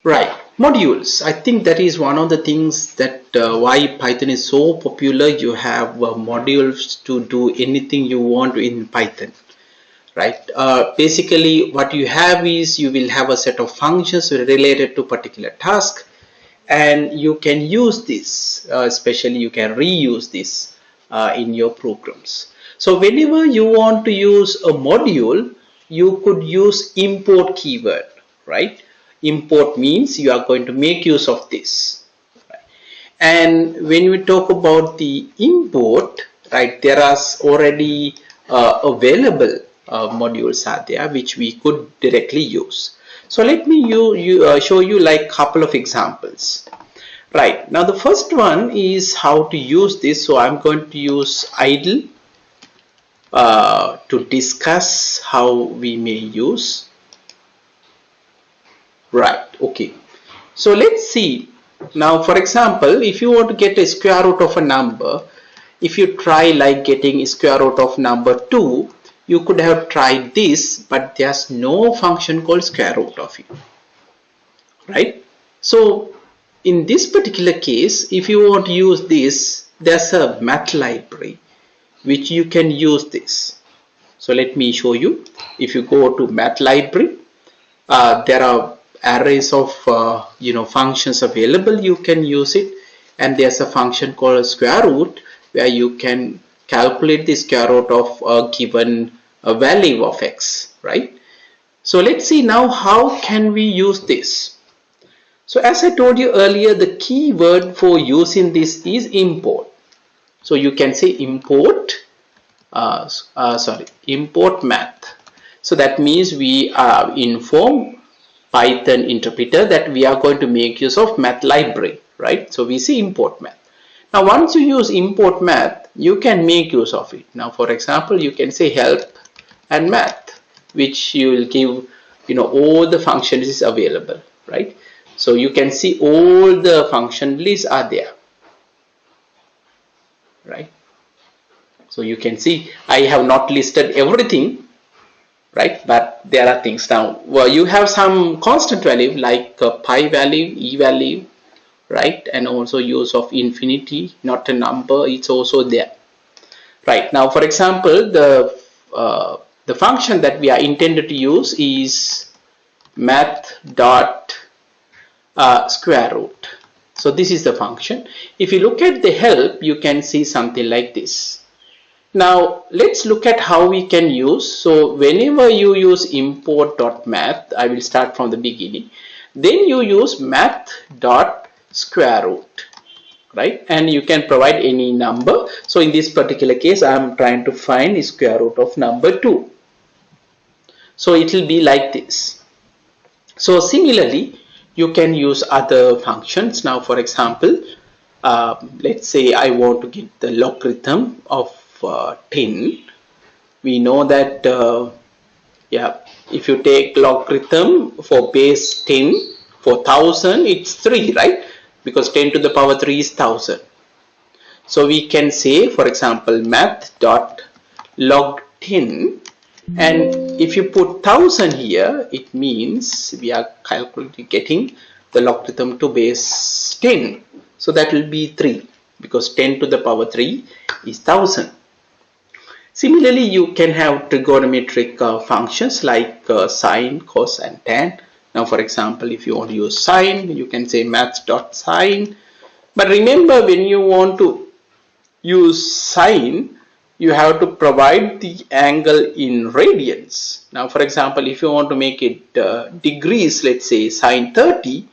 Right, modules. I think that is one of the things that why Python is so popular. You have modules to do anything you want in Python, right? Basically, what you have is you will have a set of functions related to particular task, and you can use this, especially you can reuse this in your programs. So whenever you want to use a module, you could use import keyword, right? Import means you are going to make use of this. And when we talk about the import, right, there are already available modules are there which we could directly use. So let me show you like couple of examples. Right, now the first one is how to use this. So I'm going to use idle to discuss how we may use. Right, okay. So let's see. Now, for example, if you want to get a square root of a number, if you try like getting square root of number 2, you could have tried this, but there's no function called square root of it, right? So in this particular case, if you want to use this, there's a math library which you can use this. So let me show you. If you go to math library, there are arrays of functions available. You can use it, and there's a function called square root where you can calculate the square root of a given value of x, right? So let's see now how can we use this. So as I told you earlier, the key word for using this is import. So you can say import import math. So that means we inform Python interpreter that we are going to make use of math library, right? So we say import math. Now once you use import math, you can make use of it. Now for example, you can say help and math, which you will give all the functions is available, right? So you can see all the function lists are there, right? So you can see I have not listed everything, right? But there are things now. Well, you have some constant value like pi value, e value, right? And also use of infinity, not a number. It's also there, right? Now, for example, the function that we are intended to use is math dot square root. So this is the function. If you look at the help, you can see something like this. Now let's look at how we can use. So whenever you use import.math, I will start from the beginning. Then you use math.square root, right? And you can provide any number. So in this particular case, I am trying to find the square root of number 2. So it will be like this. So similarly, you can use other functions. Now for example, let's say I want to get the logarithm of 10. We know that if you take logarithm for base 10 for 1000, it's 3, right? Because 10 to the power 3 is 1000. So we can say, for example, math.log 10, and if you put 1000 here, it means we are getting the logarithm to base 10. So that will be 3, because 10 to the power 3 is 1000. Similarly, you can have trigonometric functions like sine, cos, and tan. Now, for example, if you want to use sine, you can say maths.sine. But remember, when you want to use sine, you have to provide the angle in radians. Now, for example, if you want to make it degrees, let's say sine 30,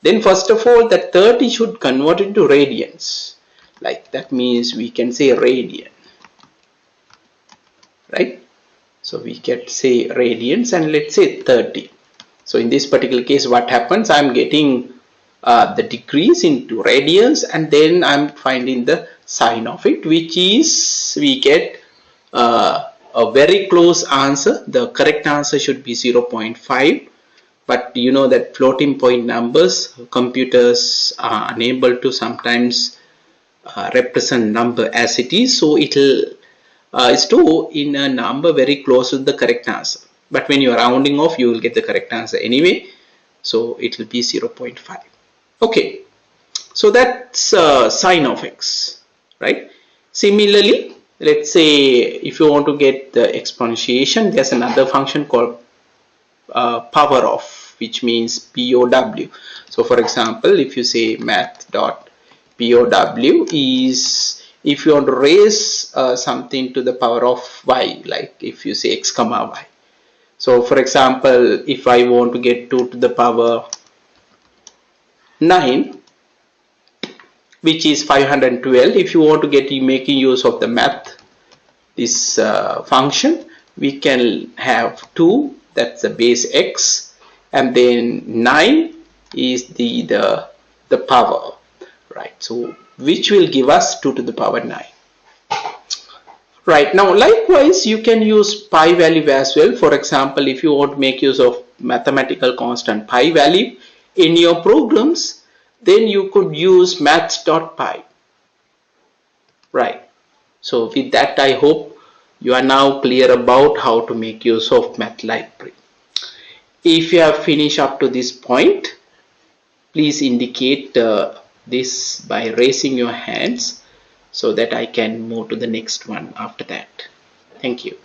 then first of all, that 30 should convert into radians. Like that means we can say radian, right? So we can say radians and let's say 30. So in this particular case, what happens? I'm getting the degrees into radians, and then I'm finding the sine of it, which is we get a very close answer. The correct answer should be 0.5, but you know that floating point numbers, computers are unable to sometimes represent number as it is, so it will store in a number very close to the correct answer. But when you are rounding off, you will get the correct answer anyway. so it will be 0.5. Okay, so that's sine of x, right? Similarly, let's say if you want to get the exponentiation, there's another function called power of, which means POW. So for example, if you say math dot POW is if you want to raise something to the power of y, like if you say x comma y. So for example, if I want to get 2 to the power 9, which is 512, if you want to get making use of the math, this function, we can have 2, that's the base x, and then 9 is the power, right? So which will give us 2 to the power 9. Right, now likewise you can use pi value as well. For example, if you want to make use of mathematical constant pi value in your programs, then you could use maths.pi. Right, so with that I hope you are now clear about how to make use of math library. If you have finished up to this point, please indicate this by raising your hands so that I can move to the next one after that. Thank you.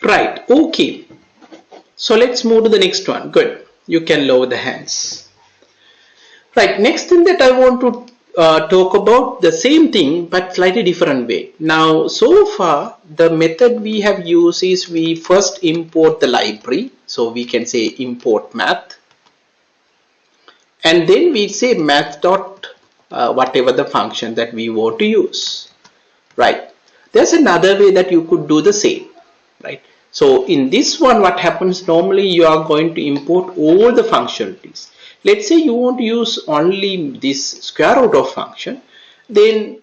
Right, okay. So let's move to the next one. Good. You can lower the hands. Right, next thing that I want to talk about the same thing but slightly different way. Now, so far the method we have used is we first import the library. So we can say import math. And then we say math dot whatever the function that we want to use. Right. There's another way that you could do the same. Right. So in this one, what happens normally, you are going to import all the functionalities. Let's say you want to use only this square root of function, then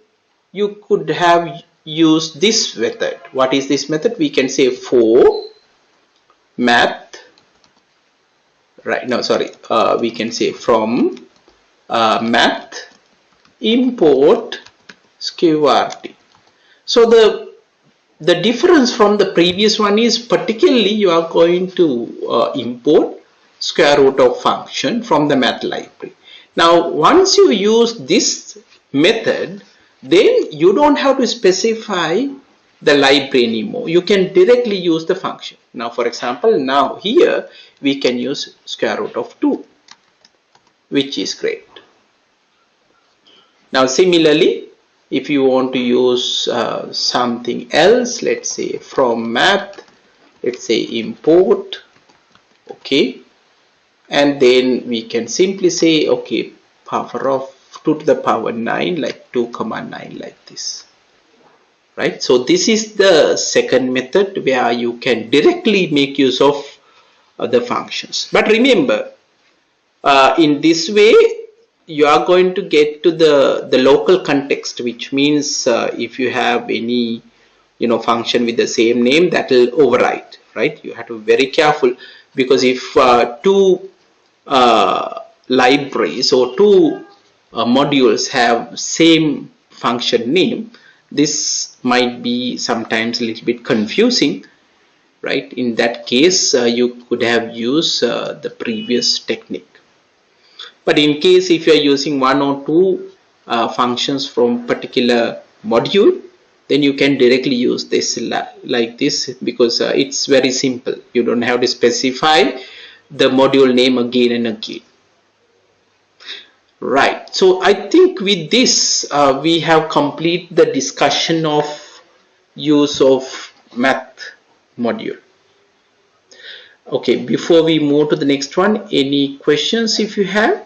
you could have used this method. What is this method? We can say for math, right? No, sorry. We can say from math import sqrt. So the difference from the previous one is particularly you are going to import square root of function from the math library. Now once you use this method, then you don't have to specify the library anymore. You can directly use the function. Now for example, now here we can use square root of 2, which is great. Now similarly, if you want to use something else, let's say from math, let's say import, okay, and then we can simply say, okay, power of 2 to the power 9, like 2 comma 9, like this, right? So this is the second method where you can directly make use of the functions. But remember, in this way you are going to get to the local context, which means if you have any function with the same name, that will override, right? You have to be very careful, because if two libraries or two modules have same function name, this might be sometimes a little bit confusing, right? In that case you could have used the previous technique. But in case if you are using one or two functions from particular module, then you can directly use this like this, because it's very simple. You don't have to specify the module name again and again. Right. So I think with this we have completed the discussion of use of math module. Okay, before we move to the next one, any questions if you have?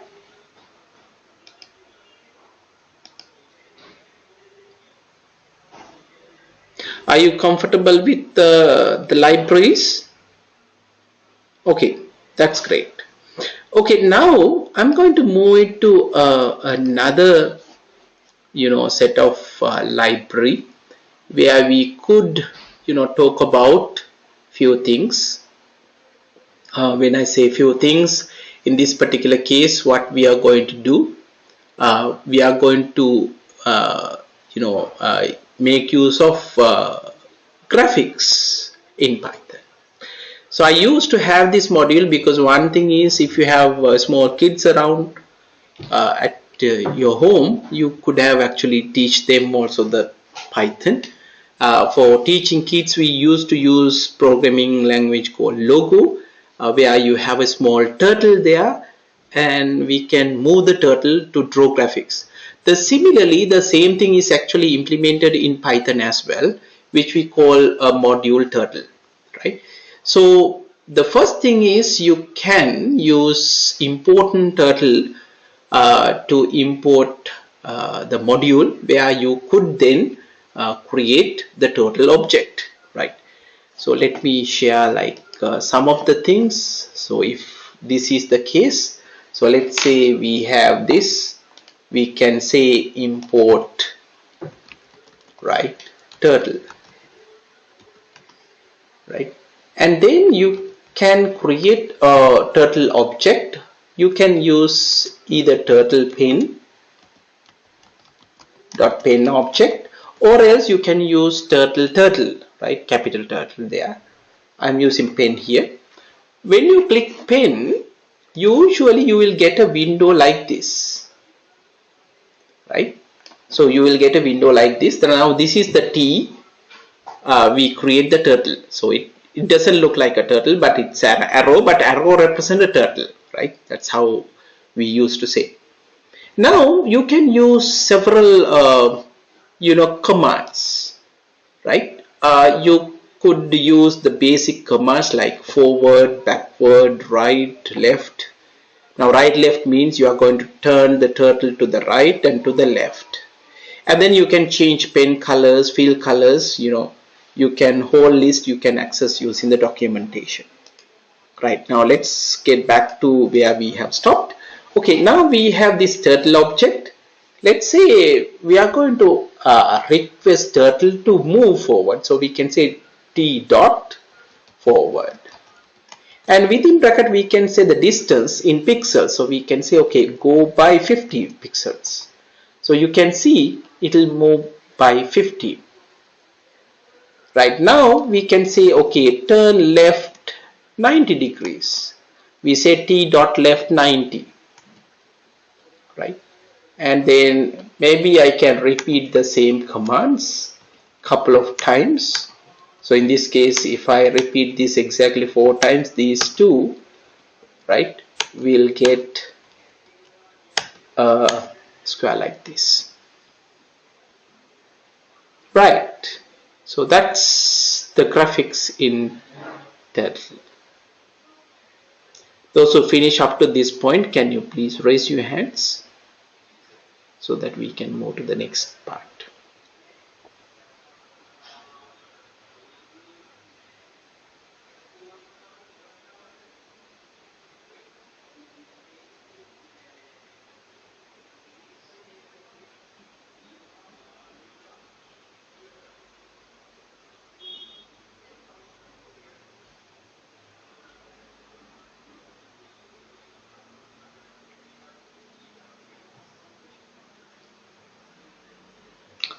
Are you comfortable with the libraries? Okay, that's great. Okay, now I'm going to move it to another set of library where we could talk about few things. When I say few things, in this particular case, what we are going to do, we are going to make use of graphics in Python. So I used to have this module because one thing is, if you have small kids around at your home, you could have actually teach them also the Python. For teaching kids, we used to use programming language called Logo, where you have a small turtle there and we can move the turtle to draw graphics. Similarly, the same thing is actually implemented in Python as well, which we call a module turtle, right? So the first thing is, you can use important turtle to import the module where you could then create the turtle object, right? So let me share like some of the things. So if this is the case, so let's say we have this, we can say import, right, turtle, right? And then you can create a turtle object. You can use either turtle pen dot pen object, or else you can use turtle, right, capital turtle there. I'm using pen here. When you click pen, usually you will get a window like this, right? So you will get a window like this. Now this is the T. We create the turtle. So it doesn't look like a turtle, but it's an arrow, but arrow represents a turtle, right? That's how we used to say. Now you can use several commands, right? You could use the basic commands like forward, backward, right, left. Now right, left means you are going to turn the turtle to the right and to the left. And then you can change pen colors, fill colors, you can whole list you can access using the documentation. Right, now let's get back to where we have stopped. Okay, now we have this turtle object. Let's say we are going to request turtle to move forward. So we can say T dot forward. And within bracket we can say the distance in pixels. So we can say, okay, go by 50 pixels. So you can see it will move by 50. Right, now we can say, okay, turn left 90 degrees. We say T dot left 90, right? And then maybe I can repeat the same commands couple of times. So in this case, if I repeat this exactly 4 times, these two, right, we'll get a square like this, right? So that's the graphics in Turtle. Those who finish up to this point, can you please raise your hands so that we can move to the next part.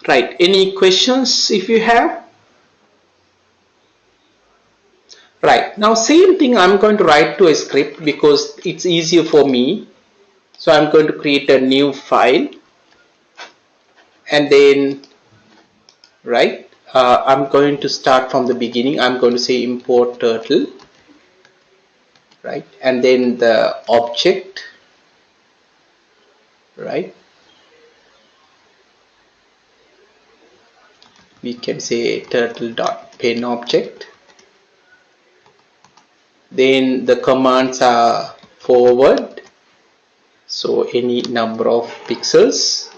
Right, any questions if you have? Right, now same thing I'm going to write to a script because it's easier for me. So I'm going to create a new file, and then, right, I'm going to start from the beginning. I'm going to say import turtle, right, and then the object, right, we can say turtle dot pen object. Then the commands are forward, so any number of pixels,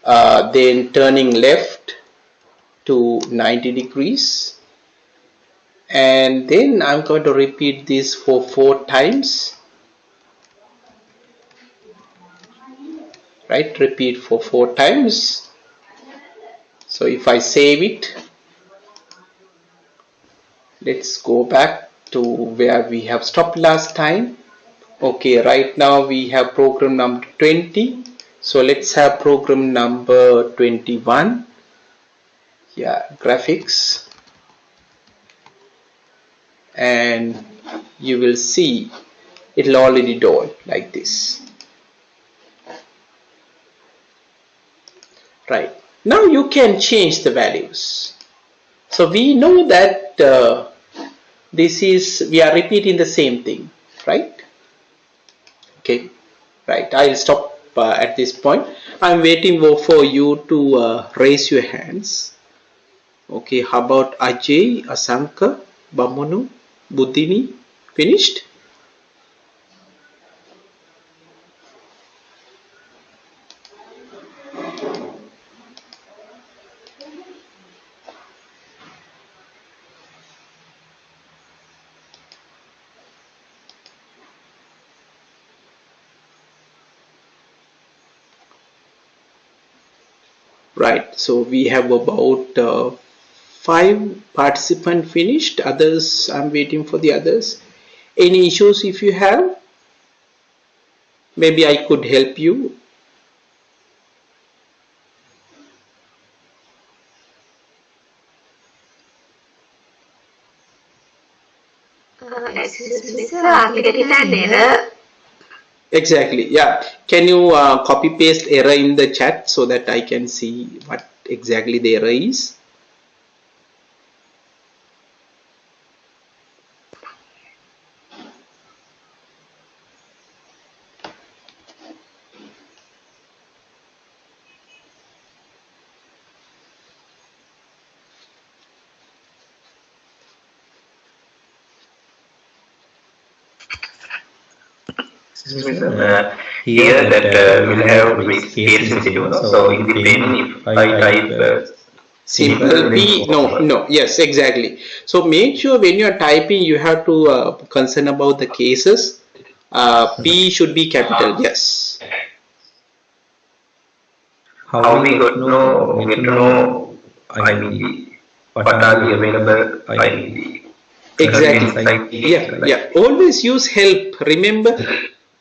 then turning left to 90 degrees, and then I'm going to repeat this for 4 times, right? Repeat for 4 times. So if I save it, let's go back to where we have stopped last time. Okay, right now we have program number 20. So let's have program number 21. Yeah, graphics. And you will see it'll already do it like this. Right. Now you can change the values. So we know that we are repeating the same thing, right? Okay, right. I'll stop at this point. I'm waiting for you to raise your hands. Okay, how about Ajay, Asanka, Bamunu, Buddhini? Finished? Right, so we have about 5 participants finished. Others, I'm waiting for the others. Any issues if you have? Maybe I could help you. Excuse me, sir. I'm getting an error. Exactly, yeah. Can you copy paste error in the chat so that I can see what exactly the error is? Here that will have with case sensitive, so in the pen if I type Simple P, no, yes, exactly. So make sure when you are typing, you have to concern about the cases. P should be capital, yes. how we got to know, I mean, what are the available, I mean, Exactly. Yeah. Always use help. Remember,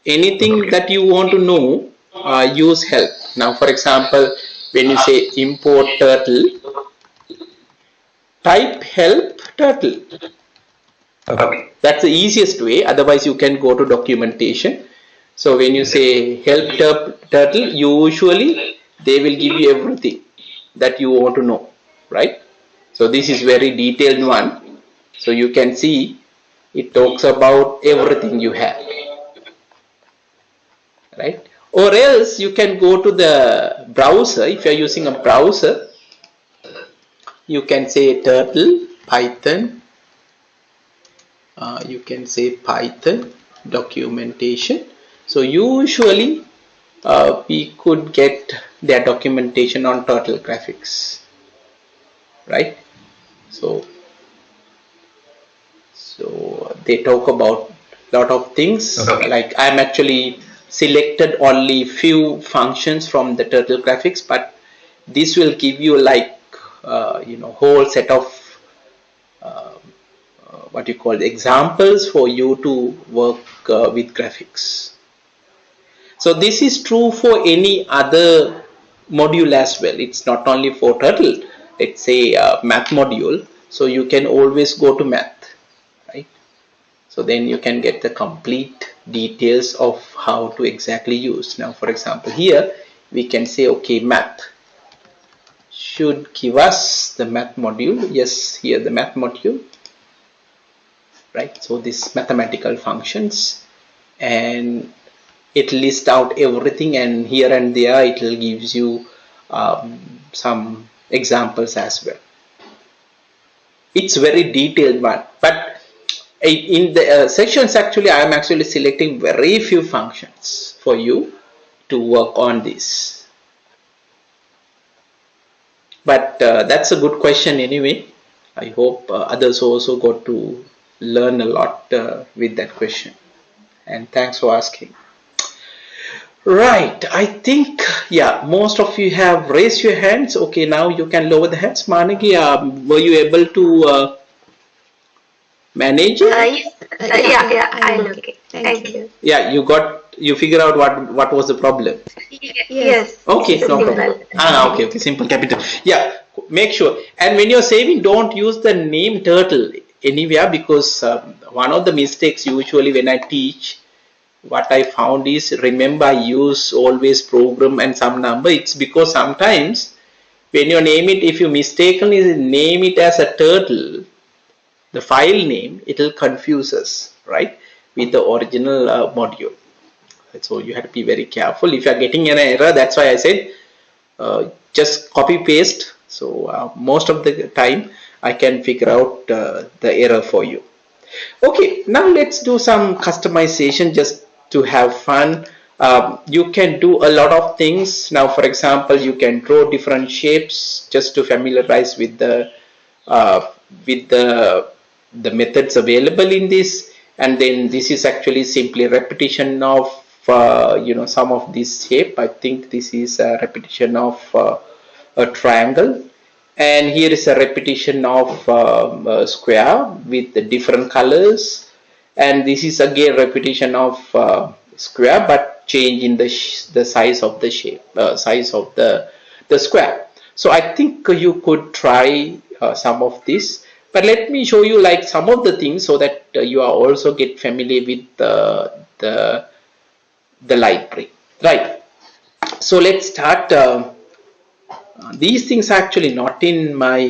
anything that you want to know, use help. Now, for example, when you say import turtle, type help turtle. Okay. That's the easiest way. Otherwise, you can go to documentation. So when you say help turtle, usually they will give you everything that you want to know, right? So this is very detailed one. So you can see it talks about everything you have, right? Or else you can go to the browser. If you are using a browser, you can say turtle Python. You can say Python documentation. So usually we could get their documentation on turtle graphics, right? So they talk about lot of things. Like I'm actually selected only few functions from the turtle graphics, but this will give you like whole set of what you call examples for you to work with graphics. So this is true for any other module as well. It's not only for turtle. Let's say math module. So you can always go to math, right? So then you can get the complete details of how to exactly use. Now, for example, here we can say, okay, math should give us the math module. Yes, here the math module, right? So this mathematical functions, and it lists out everything, and here and there it will gives you some examples as well. It's very detailed one, but in the sections actually I am actually selecting very few functions for you to work on this. But that's a good question anyway. I hope others also got to learn a lot with that question. And thanks for asking. Right, I think, yeah, most of you have raised your hands. Okay, now you can lower the hands. Managi, were you able to manage it? Yes. Yeah, I'm okay. Thank you. Yeah, you figure out what was the problem. Yes. Okay, It's no simple. problem. Okay, simple capital. Yeah, make sure. And when you're saving, don't use the name turtle anywhere, because one of the mistakes usually when I teach, what I found is, remember, I use always program and some number. It's because sometimes when you name it, if you mistakenly name it as a turtle, the file name, it will confuse us, right, with the original module. So you have to be very careful. If you are getting an error, that's why I said just copy paste. So most of the time I can figure out the error for you. Okay, now let's do some customization just to have fun. You can do a lot of things. Now, for example, you can draw different shapes just to familiarize with the uh, with the methods available in this. And then this is actually simply repetition of some of this shape. I think this is a repetition of a triangle, and here is a repetition of a square with the different colors, and this is again repetition of square but change in the size of the shape, size of the square. So I think you could try some of this, but let me show you like some of the things so that you are also get familiar with the library, right? So let's start. These things actually not in my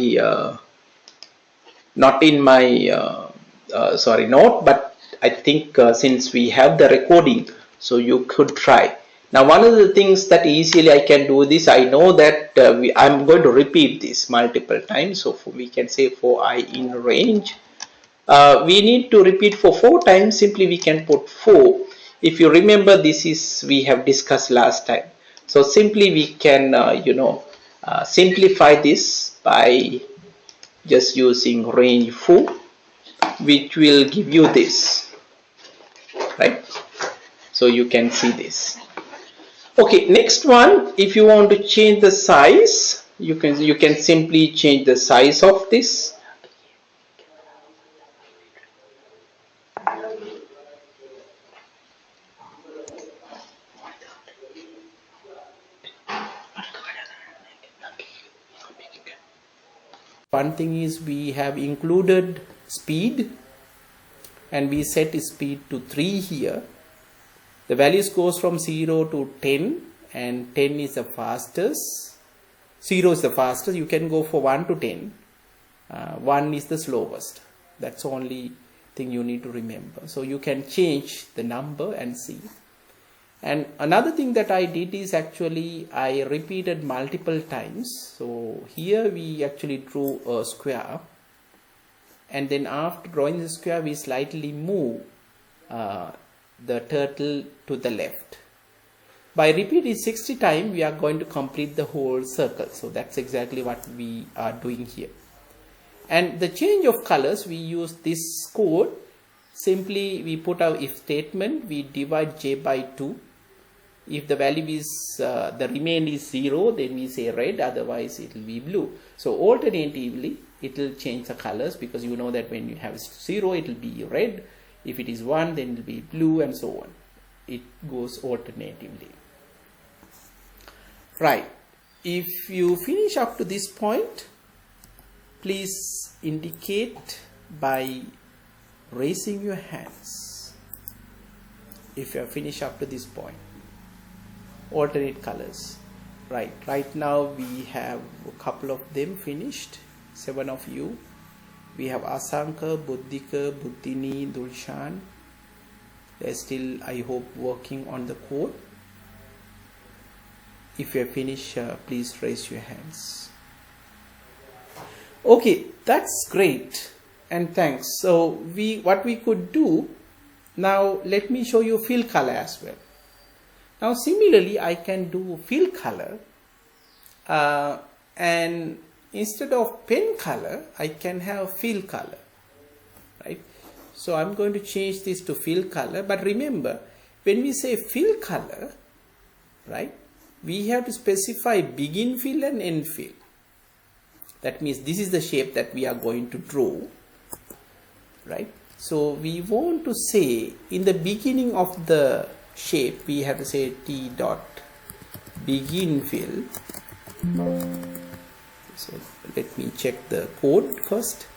sorry note, but I think since we have the recording, so you could try. Now, one of the things that easily I can do this, I know that I'm going to repeat this multiple times. So we can say for I in range, we need to repeat for 4 times. Simply we can put 4. If you remember, this is we have discussed last time. So simply we can simplify this by just using range 4, which will give you this, right? So you can see this. Okay, next one, if you want to change the size, you can simply change the size of this. One thing is we have included speed, and we set speed to 3 here. The values goes from 0 to 10, and 10 is the fastest. 0 is the fastest. You can go for 1 to 10. 1 is the slowest. That's the only thing you need to remember. So you can change the number and see. And another thing that I did is actually I repeated multiple times. So here we actually drew a square, and then after drawing the square we slightly move the turtle to the left. By repeating 60 times we are going to complete the whole circle. So that's exactly what we are doing here. And the change of colors, we use this code. Simply we put our if statement, we divide j by 2. If the value is the remainder is 0, then we say red, otherwise it will be blue. So alternatively it will change the colors, because you know that when you have 0 it will be red, if it is 1 then it will be blue, and so on. It goes alternatively. Right. If you finish up to this point, please indicate by raising your hands if you have finished up to this point. Alternate colors. Right now we have a couple of them finished, 7 of you. We have Asanka, Buddhika, Buddhini, Dulshan. They're still, I hope, working on the code. If you have finished, please raise your hands. Okay, that's great, and thanks. So what we could do now, let me show you fill color as well. Now similarly I can do fill color, and instead of pen color, I can have fill color, right? So I'm going to change this to fill color. But remember, when we say fill color, right, we have to specify begin fill and end fill. That means this is the shape that we are going to draw, right? So we want to say in the beginning of the shape, we have to say t dot begin fill. So let me check the code first.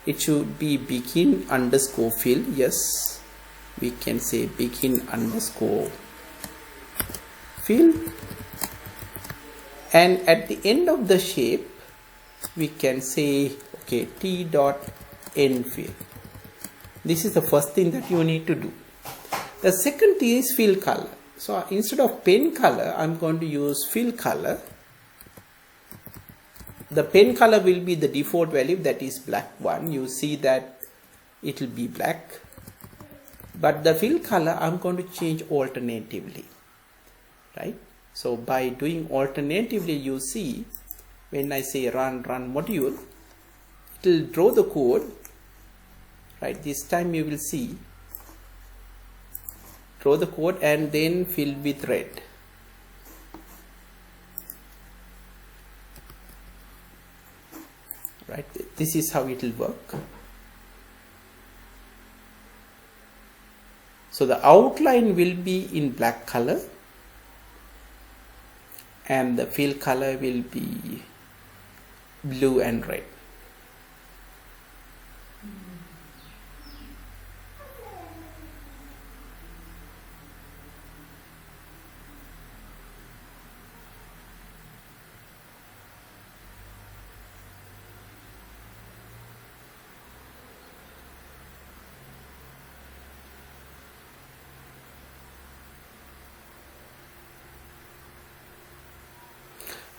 It should be begin underscore fill. Yes, we can say begin underscore fill. And at the end of the shape, we can say, okay, t dot end fill. This is the first thing that you need to do. The second thing is fill color. So instead of pen color, I'm going to use fill color. The pen color will be the default value, that is black one. You see that it will be black. But the fill color, I'm going to change alternatively, right? So by doing alternatively, you see when I say run module, it will draw the code, right? This time you will see draw the code and then fill with red. Right? This is how it will work. So the outline will be in black color and the fill color will be blue and red.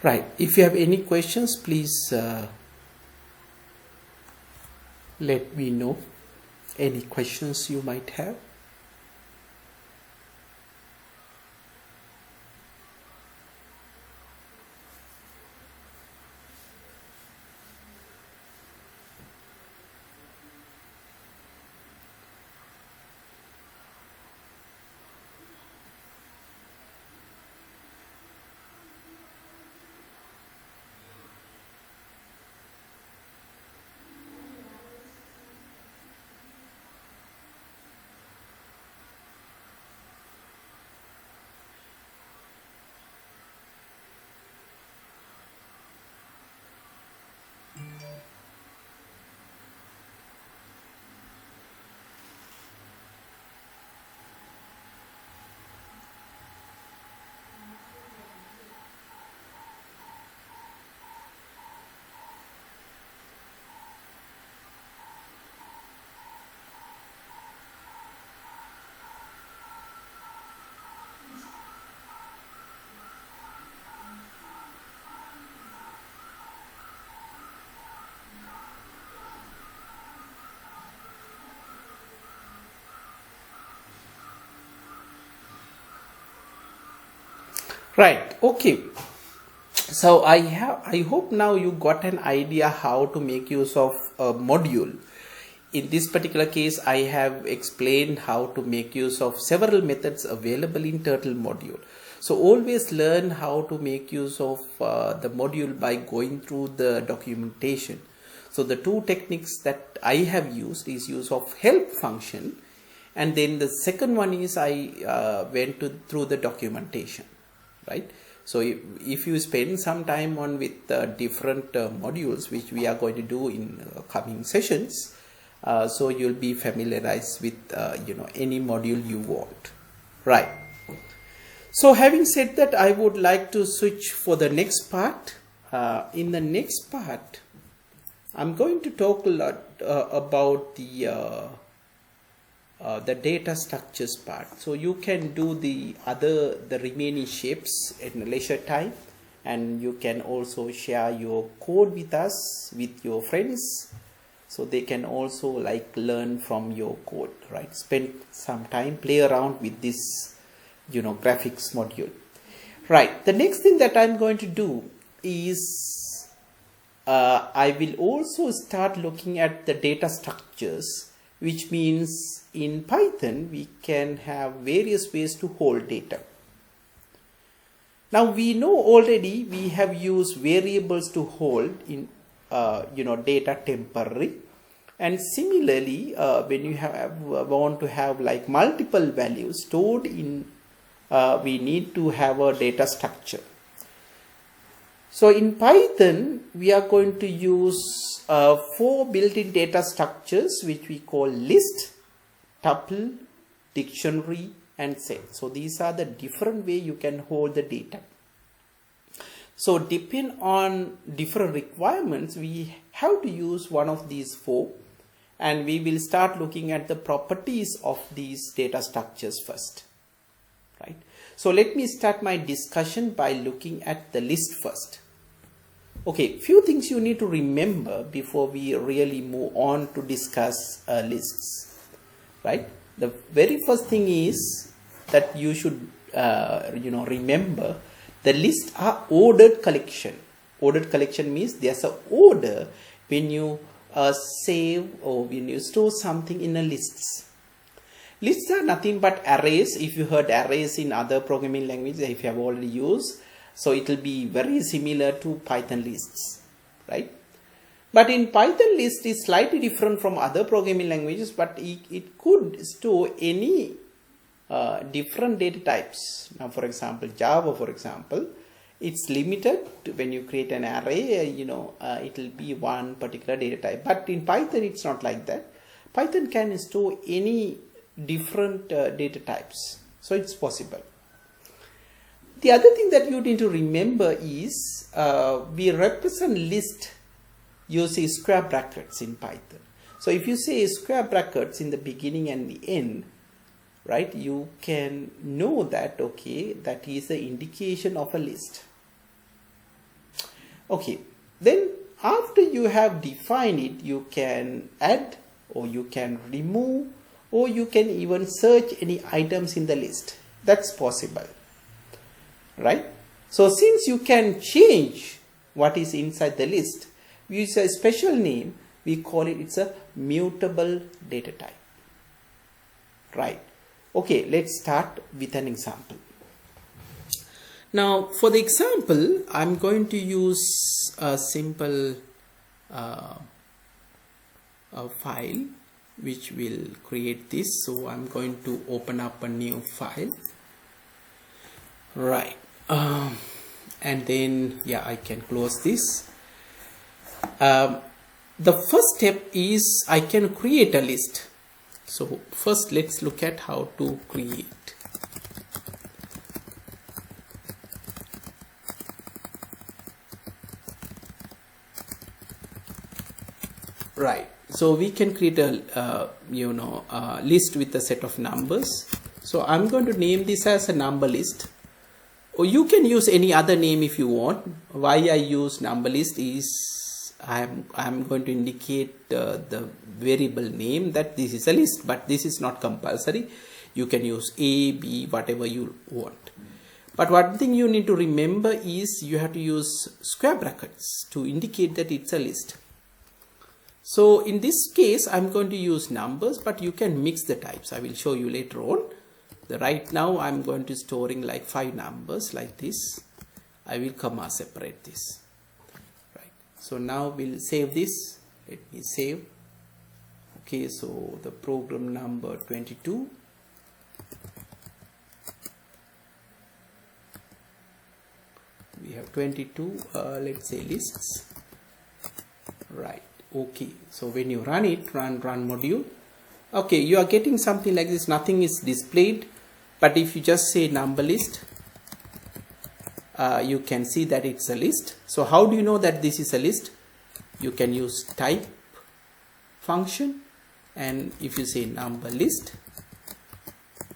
Right. If you have any questions, please let me know. Any questions you might have. Right. Okay. So I hope now you got an idea how to make use of a module. In this particular case, I have explained how to make use of several methods available in Turtle module. So always learn how to make use of the module by going through the documentation. So the two techniques that I have used is use of help function, and then the second one is I went through the documentation, right? So if you spend some time on with different modules, which we are going to do in coming sessions, so you'll be familiarized with any module you want, right? So having said that, I would like to switch for the next part. In the next part, I'm going to talk a lot about the data structures part. So you can do the remaining shapes in leisure time, and you can also share your code with us, with your friends, so they can also like learn from your code, right? Spend some time, play around with this graphics module, right? The next thing that I'm going to do is I will also start looking at the data structures, which means in Python we can have various ways to hold data. Now we know already we have used variables to hold in data temporary, and similarly when you want to have like multiple values stored in, we need to have a data structure. So in Python we are going to use 4 built-in data structures which we call list, tuple, dictionary and set. So these are the different way you can hold the data. So depend on different requirements, we have to use one of these 4, and we will start looking at the properties of these data structures first, right? So let me start my discussion by looking at the list first. Okay, few things you need to remember before we really move on to discuss lists, right? The very first thing is that you should remember the lists are ordered collection. Ordered collection means there's an order when you save or when you store something in a lists. Lists are nothing but arrays. If you heard arrays in other programming languages, if you have already used, so it will be very similar to Python lists, right? But in Python list is slightly different from other programming languages, but it could store any different data types. Now for example, Java for example, it's limited to when you create an array, it will be one particular data type. But in Python it's not like that. Python can store any different data types, so it's possible. The other thing that you need to remember is we represent list using square brackets in Python. So if you say square brackets in the beginning and the end, right, you can know that, okay, that is the indication of a list. Okay, then after you have defined it, you can add or you can remove or you can even search any items in the list. That's possible, right? So since you can change what is inside the list, we use a special name, we call it, it's a mutable data type, right? Okay, let's start with an example. Now for the example, I'm going to use a simple file which will create this. So I'm going to open up a new file, right? And then I can close this. The first step is I can create a list. So first let's look at how to create. Right, so we can create a list with a set of numbers. So I'm going to name this as a number list, or you can use any other name if you want. Why I use number list is I'm going to indicate the variable name that this is a list, but this is not compulsory. You can use A, B, whatever you want. But one thing you need to remember is you have to use square brackets to indicate that it's a list. So in this case, I'm going to use numbers, but you can mix the types. I will show you later on. Right now, I'm going to storing like 5 numbers like this. I will comma separate this. Right. So now we'll save this. Let me save. Okay, so the program number 22. We have 22, let's say lists. Right. Okay, so when you run it, run module, okay, you are getting something like this. Nothing is displayed, but if you just say number list, you can see that it's a list. So how do you know that this is a list? You can use type function, and if you say number list,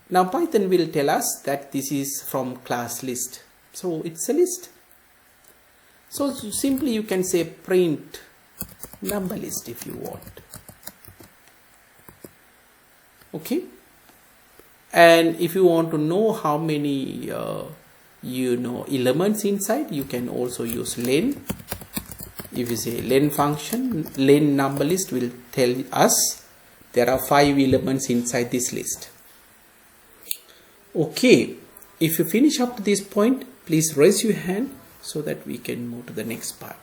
now Python will tell us that this is from class list, so it's a list. So simply you can say print number list if you want. Okay, and if you want to know how many elements inside, you can also use len if you say len function, len number list will tell us there are 5 elements inside this list. Okay, if you finish up to this point, please raise your hand so that we can move to the next part.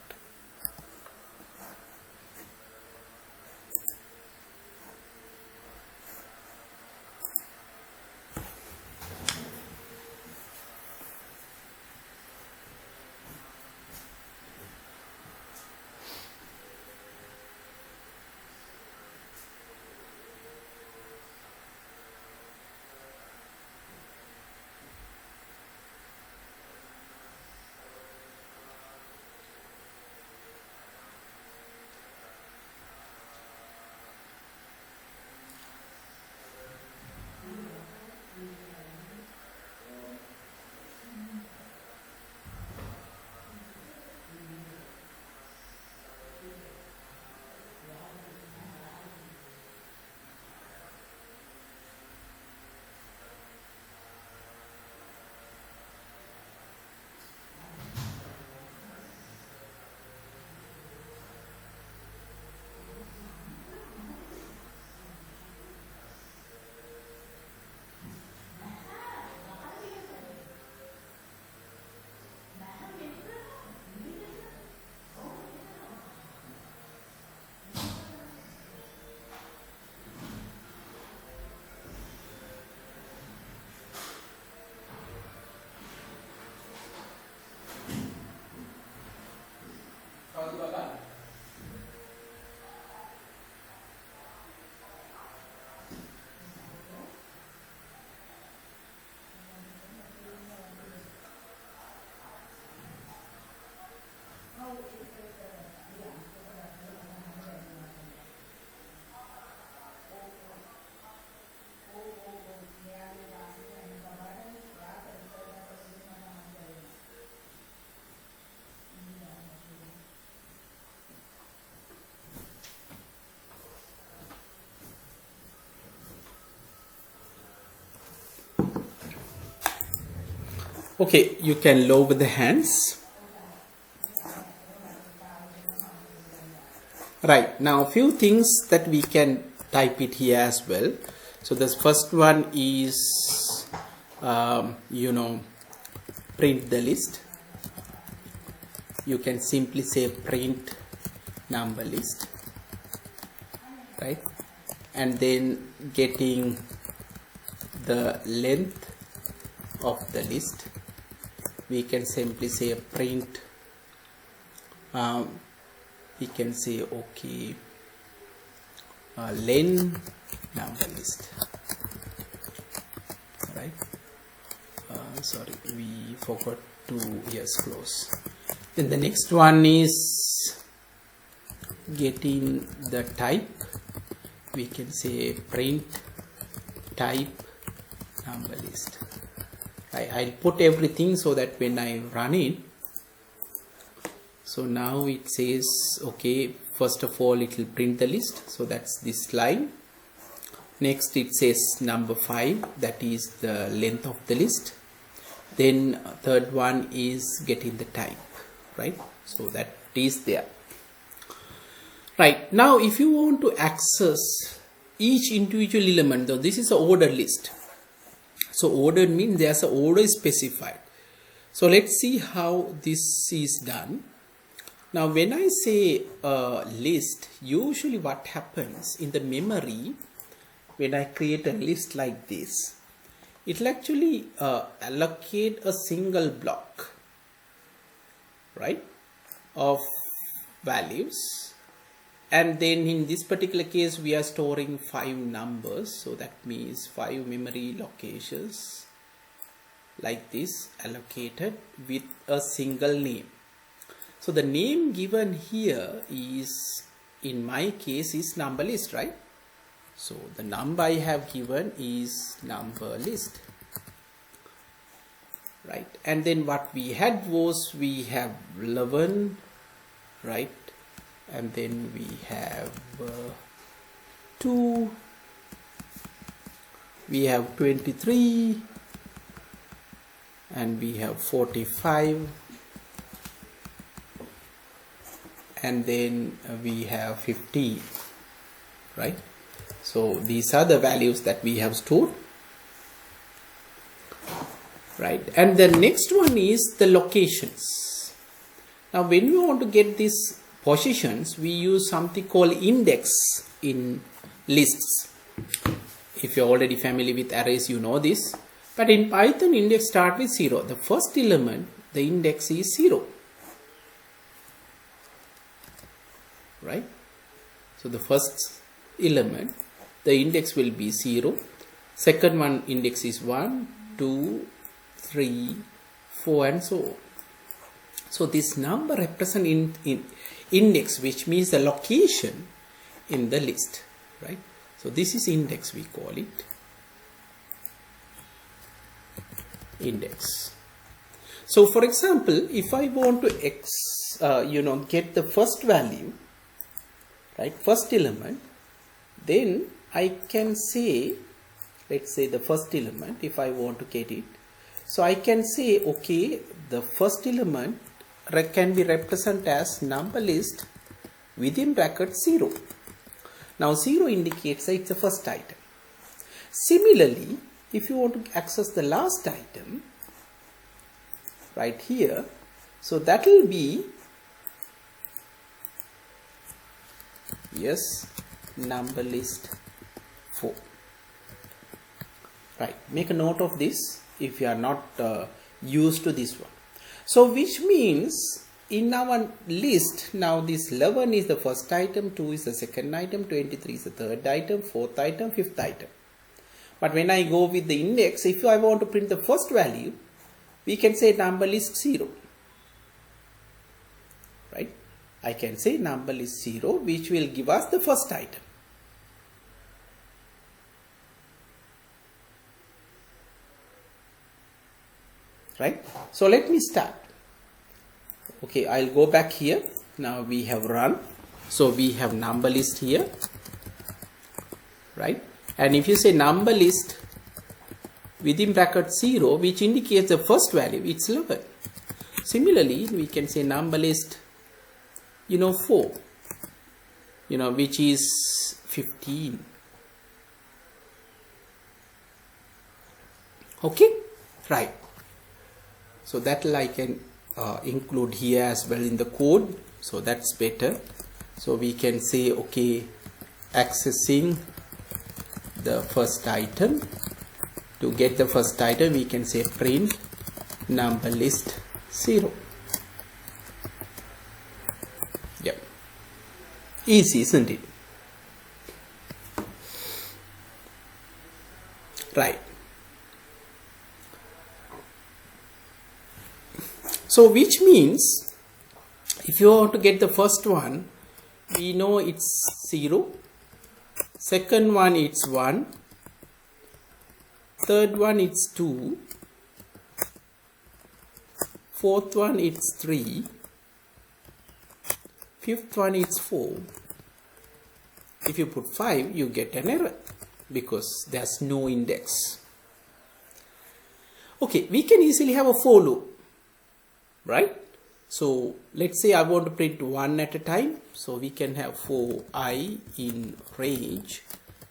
Okay, you can lower the hands. Right, now a few things that we can type it here as well. So this first one is print the list. You can simply say print number list, right? And then getting the length of the list, we can simply say print, we can say okay, len number list, right? Sorry, we forgot to close. Then the next one is getting the type. We can say print type number list. I'll put everything so that when I run it, so now it says okay, first of all it will print the list, so that's this line. Next it says number 5, that is the length of the list. Then third one is getting the type, right? So that is there. Right, now if you want to access each individual element, though this is an ordered list, so ordered means there's an order specified. So let's see how this is done. Now when I say list, usually what happens in the memory, when I create a list like this, it will actually allocate a single block, right, of values. And then in this particular case we are storing 5 numbers, so that means 5 memory locations like this allocated with a single name. So the name given here is, in my case, is number list, right? So the number I have given is number list, right? And then what we had was, we have 11, right? And then we have 2, we have 23, and we have 45, and then we have 15, right? So these are the values that we have stored, right? And the next one is the locations. Now when we want to get these positions, we use something called index in lists. If you're already familiar with arrays, you know this. But in Python, index starts with 0. The first element, the index is 0. Right? So the first element, the index will be 0. Second one index is 1, 2, 3, 4 and so on. So this number represents in index, which means the location in the list, right? So this is index, we call it index. So for example, if I want to get the first value, right, first element, then I can say, let's say the first element, if I want to get it, so I can say, okay, the first element can be represented as number list within bracket 0. Now 0 indicates that it's the first item. Similarly, if you want to access the last item, right here, so that will be, yes, number list 4. Right, make a note of this if you are not used to this one. So which means in our list, now this 11 is the first item, 2 is the second item, 23 is the third item, fourth item, fifth item. But when I go with the index, if I want to print the first value, we can say number list 0. Right? I can say number list 0, which will give us the first item. Right? So let me start. Okay, I'll go back here. Now we have run. So we have number list here. Right? And if you say number list within bracket 0, which indicates the first value, it's 11. Similarly, we can say number list, 4, which is 15. Okay? Right. So that I can include here as well in the code. So that's better. So we can say, okay, accessing the first item. To get the first item, we can say print number list 0. Yep. Easy, isn't it? Right. So which means if you want to get the first one, we know it's 0. Second one it's 1. Third one it's 2. Fourth one it's 3. Fifth one it's 4. If you put 5, you get an error because there's no index. Okay, we can easily have a for loop. Right? So let's say I want to print 1 at a time. So we can have for I in range,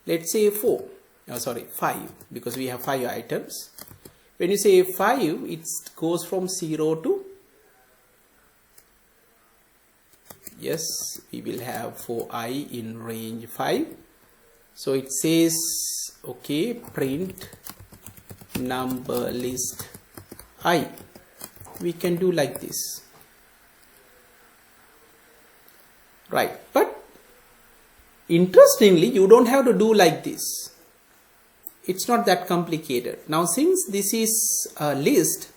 let's say 5, because we have 5 items. When you say 5, it goes from 0 to, yes, we will have for I in range 5. So it says, okay, print number list I. We can do like this, right? But interestingly, you don't have to do like this. It's not that complicated. Now since this is a list,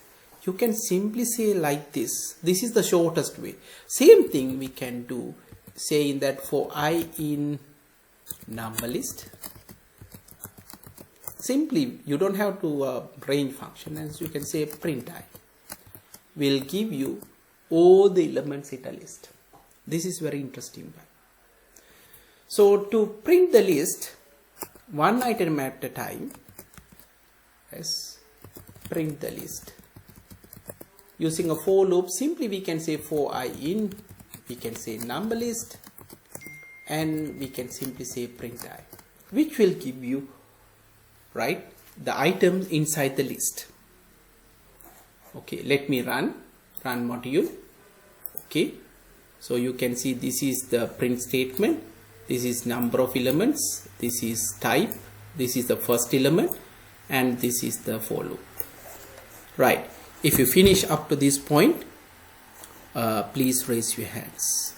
you can simply say like this. This is the shortest way. Same thing we can do, saying that for I in number list. Simply, you don't have to range function, as you can say print I will give you all the elements in a list. This is very interesting. So to print the list, one item at a time, yes, print the list. Using a for loop, simply we can say for I in we can say number list, and we can simply say print I, which will give you, right, the items inside the list. Okay, let me run module. Okay, so you can see this is the print statement, this is number of elements, this is type, this is the first element, and this is the for loop. Right, if you finish up to this point, please raise your hands.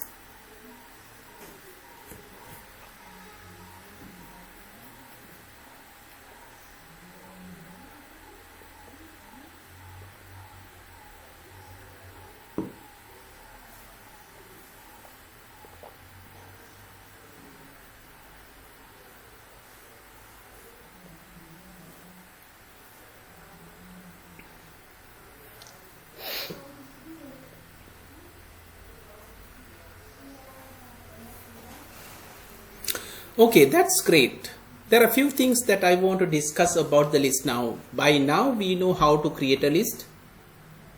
Okay, that's great. There are a few things that I want to discuss about the list now. By now we know how to create a list,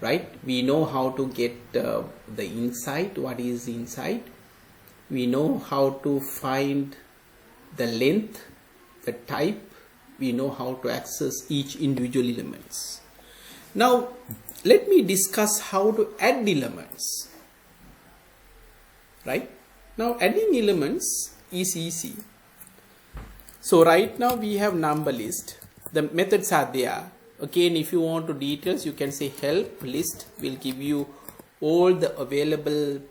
right? We know how to get the inside, what is inside. We know how to find the length, the type. We know how to access each individual elements. Now let me discuss how to add elements, right? Now adding elements is easy. So right now we have number list. The methods are there. Again, if you want to details, you can say help list will give you all the available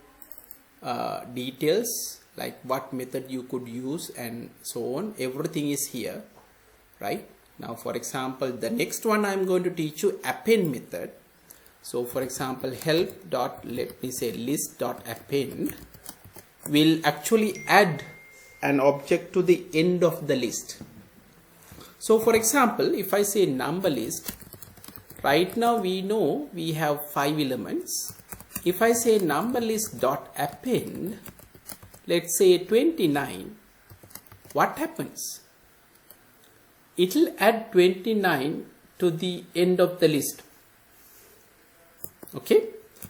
details, like what method you could use and so on. Everything is here, right? Now for example, the next one I'm going to teach you append method. So for example, help dot, let me say list dot append will actually add an object to the end of the list. So for example, if I say number list, right now we know we have 5 elements. If I say number list dot append, let's say 29, what happens? It will add 29 to the end of the list. Okay,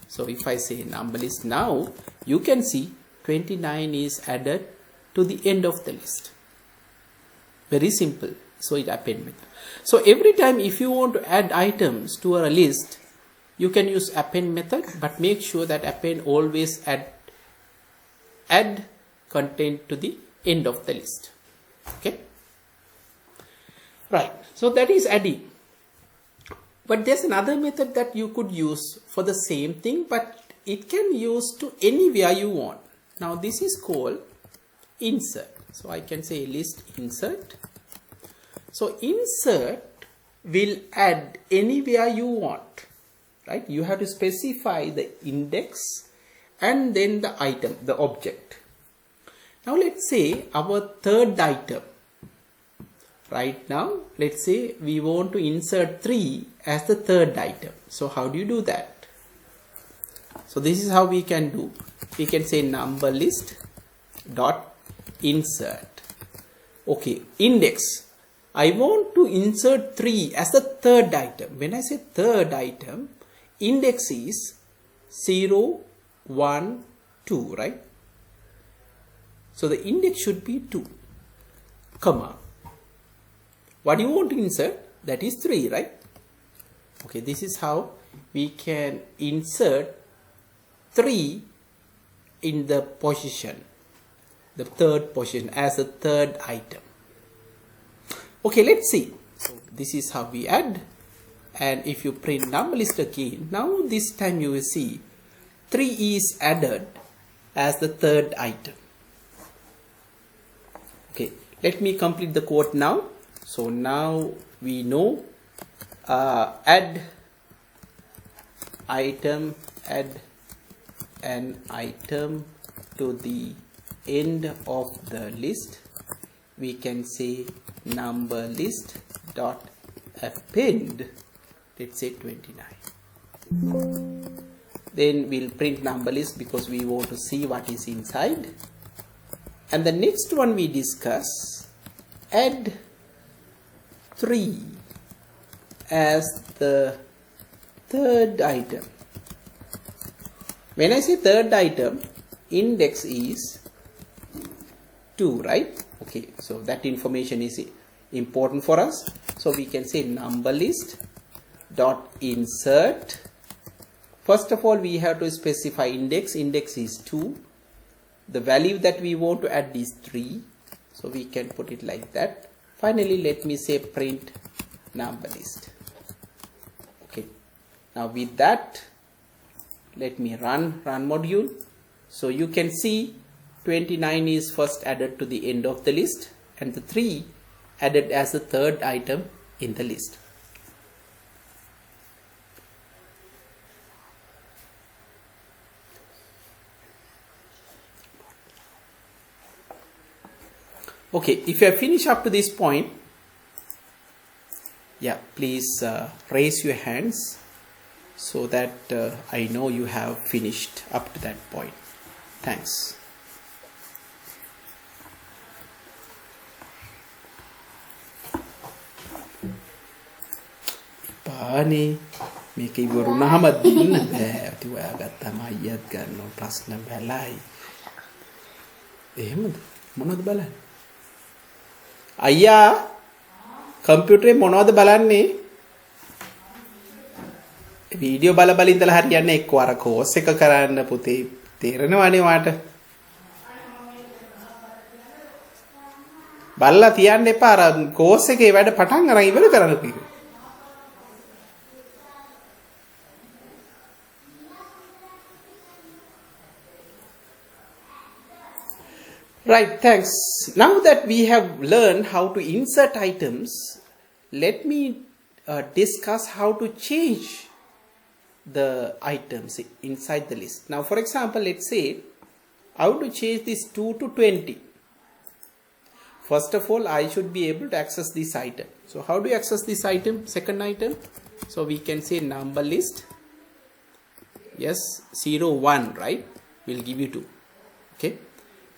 so if I say number list now, you can see 29 is added to the end of the list. Very simple. So it append method. So every time if you want to add items to a list, you can use append method, but make sure that append always add content to the end of the list. Okay, right, so that is adding. But there's another method that you could use for the same thing, but it can use to anywhere you want. Now this is called insert. So I can say list insert. So insert will add anywhere you want, right? You have to specify the index and then the item, the object. Now let's say our third item. Right now, let's say we want to insert 3 as the third item. So how do you do that? So this is how we can do. We can say number list dot insert. Okay, index. I want to insert 3 as the third item. When I say third item, index is 0, 1, 2, right? So the index should be 2, comma. What do you want to insert? That is 3, right? Okay, this is how we can insert 3 in the position, the third position as a third item. Okay, let's see. So this is how we add. And if you print number list again, now this time you will see 3 is added as the third item. Okay, let me complete the code now. So now we know add item, add an item to the end of the list. We can say number list dot append, let's say 29. Then we'll print number list because we want to see what is inside. And the next one we discuss, add 3 as the third item. When I say third item, index is 2, right? Okay, so that information is important for us. So we can say number list dot insert. First of all, we have to specify index. Index is 2. The value that we want to add is 3. So we can put it like that. Finally, let me say print number list. Okay. Now with that, let me run module. So you can see 29 is first added to the end of the list and the 3 added as the third item in the list. Okay, if you have finished up to this point, yeah, please raise your hands so that I know you have finished up to that point. Thanks. Pani මේක ඉවරුනහම දෙන්න බෑ. ඉතින් ඔයා ගත්තම අයියත් ගන්නවා ප්‍රශ්න බැලයි. එහෙමද? මොනවද බලන්නේ? අයියා කම්පියුටරේ මොනවද බලන්නේ? වීඩියෝ බල ඉඳලා හරියන්නේ එක්ක අර කෝස් එක කරන්න පුතේ තේරෙනවනේ වාට. බලලා තියන්න එපා අර කෝස් එකේ වැඩ පටන් අරන් ඉවර කරන්න. Right, thanks. Now that we have learned how to insert items, let me discuss how to change the items inside the list. Now, for example, let's say I want to change this 2 to 20. First of all, I should be able to access this item. So, how do you access this item, second item? So, we can say number list. Yes, 0, 1, right? Will give you 2. Okay.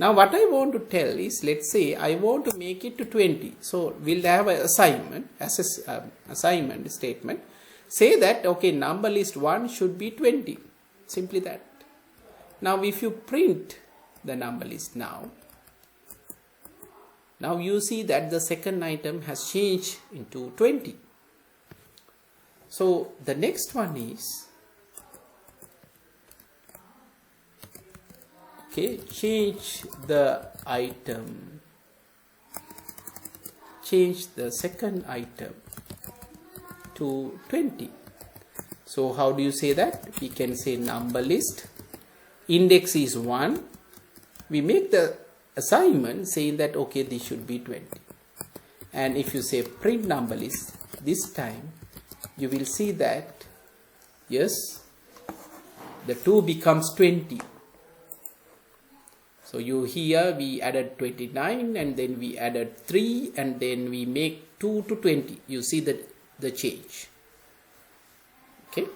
Now what I want to tell is, let's say I want to make it to 20. So we'll have an assignment, assignment statement. Say that, okay, number list 1 should be 20. Simply that. Now if you print the number list now you see that the second item has changed into 20. So the next one is, okay, change the item, change the second item to 20. So how do you say that? We can say number list, index is 1. We make the assignment saying that, okay, this should be 20. And if you say print number list, this time you will see that, yes, the 2 becomes 20. So you here we added 29 and then we added 3 and then we make 2 to 20. You see the change. Okay.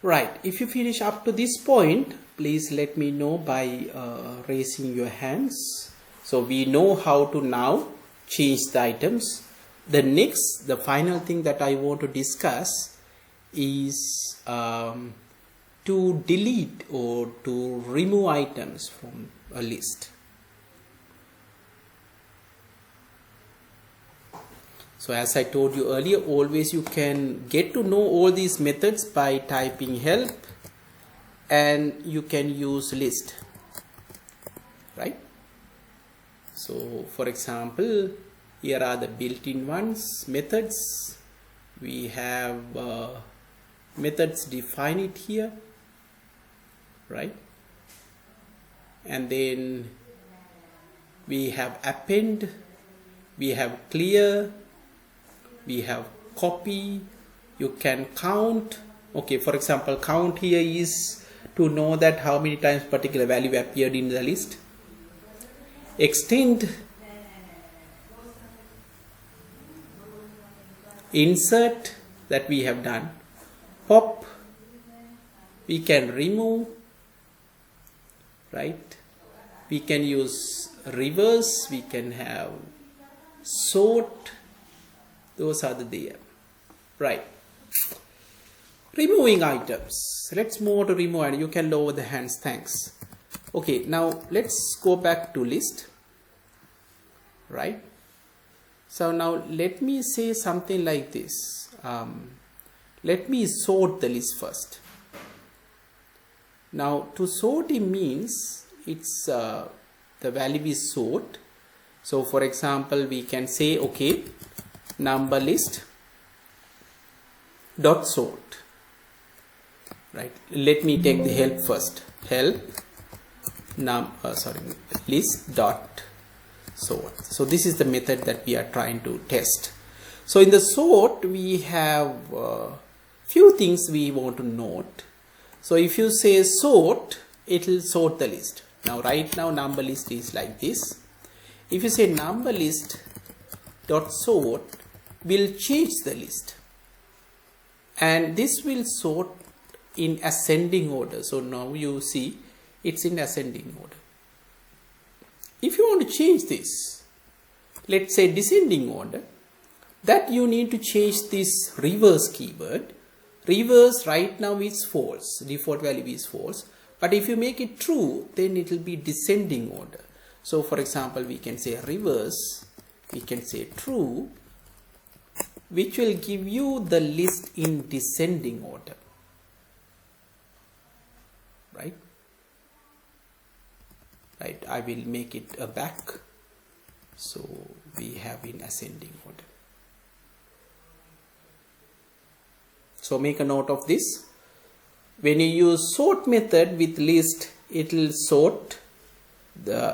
Right, if you finish up to this point, please let me know by raising your hands. So we know how to now change the items. The final thing that I want to discuss is to delete or to remove items from a list. So as I told you earlier, always you can get to know all these methods by typing help, and you can use list, right? So for example, here are the built-in ones, methods. We have methods define it here, right? And then we have append, we have clear, we have copy, you can count. Okay, for example, count here is to know that how many times particular value appeared in the list. Extend, insert, that we have done. Pop, we can remove, right? We can use reverse, we can have sort. Those are the there, right? Removing items. Let's move to remove, and you can lower the hands. Thanks. Okay, now let's go back to list, right? So now let me say something like this. Let me sort the list first. Now to sort it means it's the value is sort. So for example, we can say, okay, number list dot sort, right? Let me take the help first. Help list dot sort. So this is the method that we are trying to test. So in the sort, we have few things we want to note. So if you say sort, it will sort the list. Now right now number list is like this. If you say number list dot sort, will change the list, and this will sort in ascending order. So now you see it's in ascending order. If you want to change this, let's say descending order, that you need to change this reverse keyword. Reverse right now is false, default value is false, but if you make it true, then it will be descending order. So for example, we can say reverse, we can say true, which will give you the list in descending order, right? Right, I will make it a back, so we have in ascending order. So make a note of this. When you use sort method with list, it will sort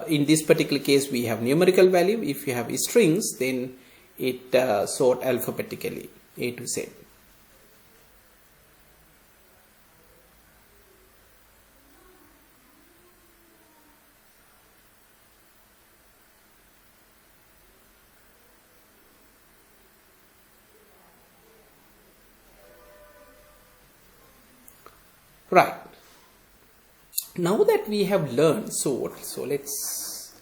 in this particular case we have numerical value. If you have strings, then it sort alphabetically A to Z. Right. Now that we have learned sort, so let's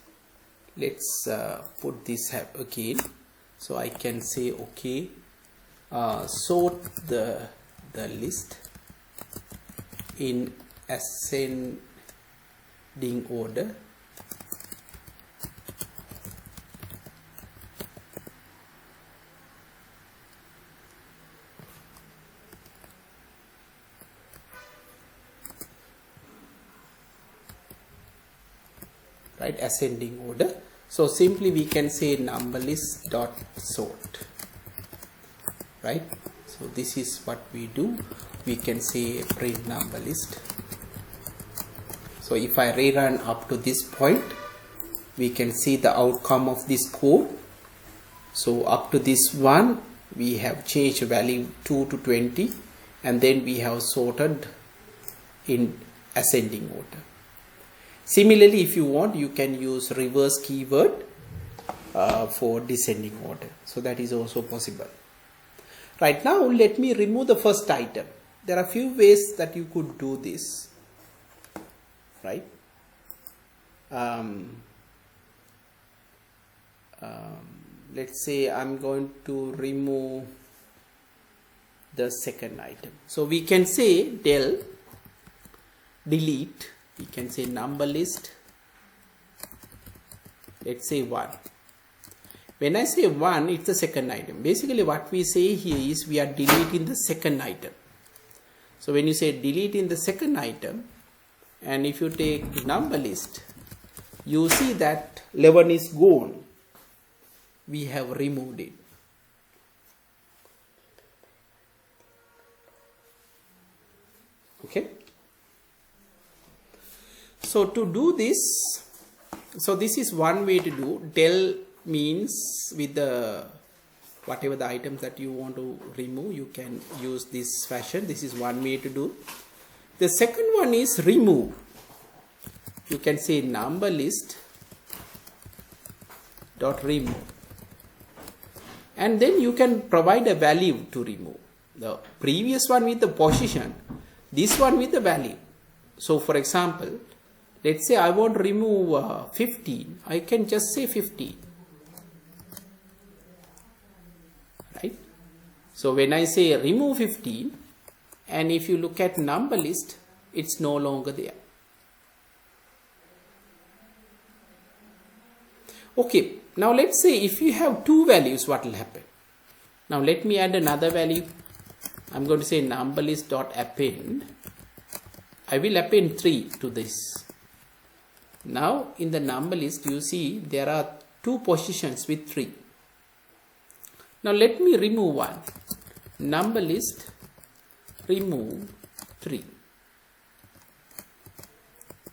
put this again. So I can say, okay, sort the list in ascending order. Right, ascending order. So simply we can say number list dot sort, right? So this is what we do. We can say print number list. So if I rerun up to this point, we can see the outcome of this code. So up to this one, we have changed value 2 to 20, and then we have sorted in ascending order. Similarly, if you want, you can use reverse keyword for descending order. So that is also possible. Right, now let me remove the first item. There are few ways that you could do this. Right. Let's say I'm going to remove the second item. So we can say del delete. We can say number list, let's say 1. When I say 1, it's the second item. Basically what we say here is we are deleting the second item. So when you say delete in the second item, and if you take number list, you see that 11 is gone. We have removed it. Okay. So to do this, so this is one way to do. Del means with the whatever the items that you want to remove, you can use this fashion. This is one way to do. The second one is remove. You can say number list dot remove, and then you can provide a value to remove. The previous one with the position, this one with the value. So for example, let's say I want to remove 15. I can just say 15. Right? So when I say remove 15, and if you look at number list, it's no longer there. Okay, now let's say if you have two values, what will happen? Now let me add another value. I'm going to say number list dot append. I will append 3 to this. Now in the number list, you see there are two positions with 3. Now let me remove one. Number list remove 3.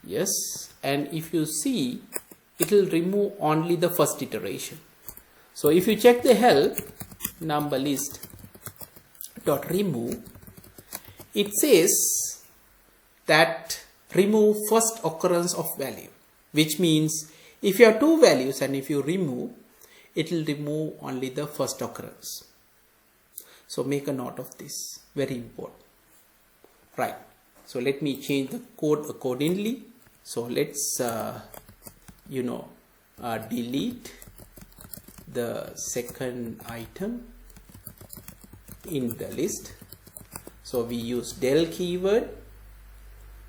Yes, and if you see, it will remove only the first iteration. So if you check the help, number list dot remove, it says that remove first occurrence of value, which means if you have two values and if you remove, it will remove only the first occurrence. So make a note of this, very important. Right, so let me change the code accordingly. So let's delete the second item in the list. So we use del keyword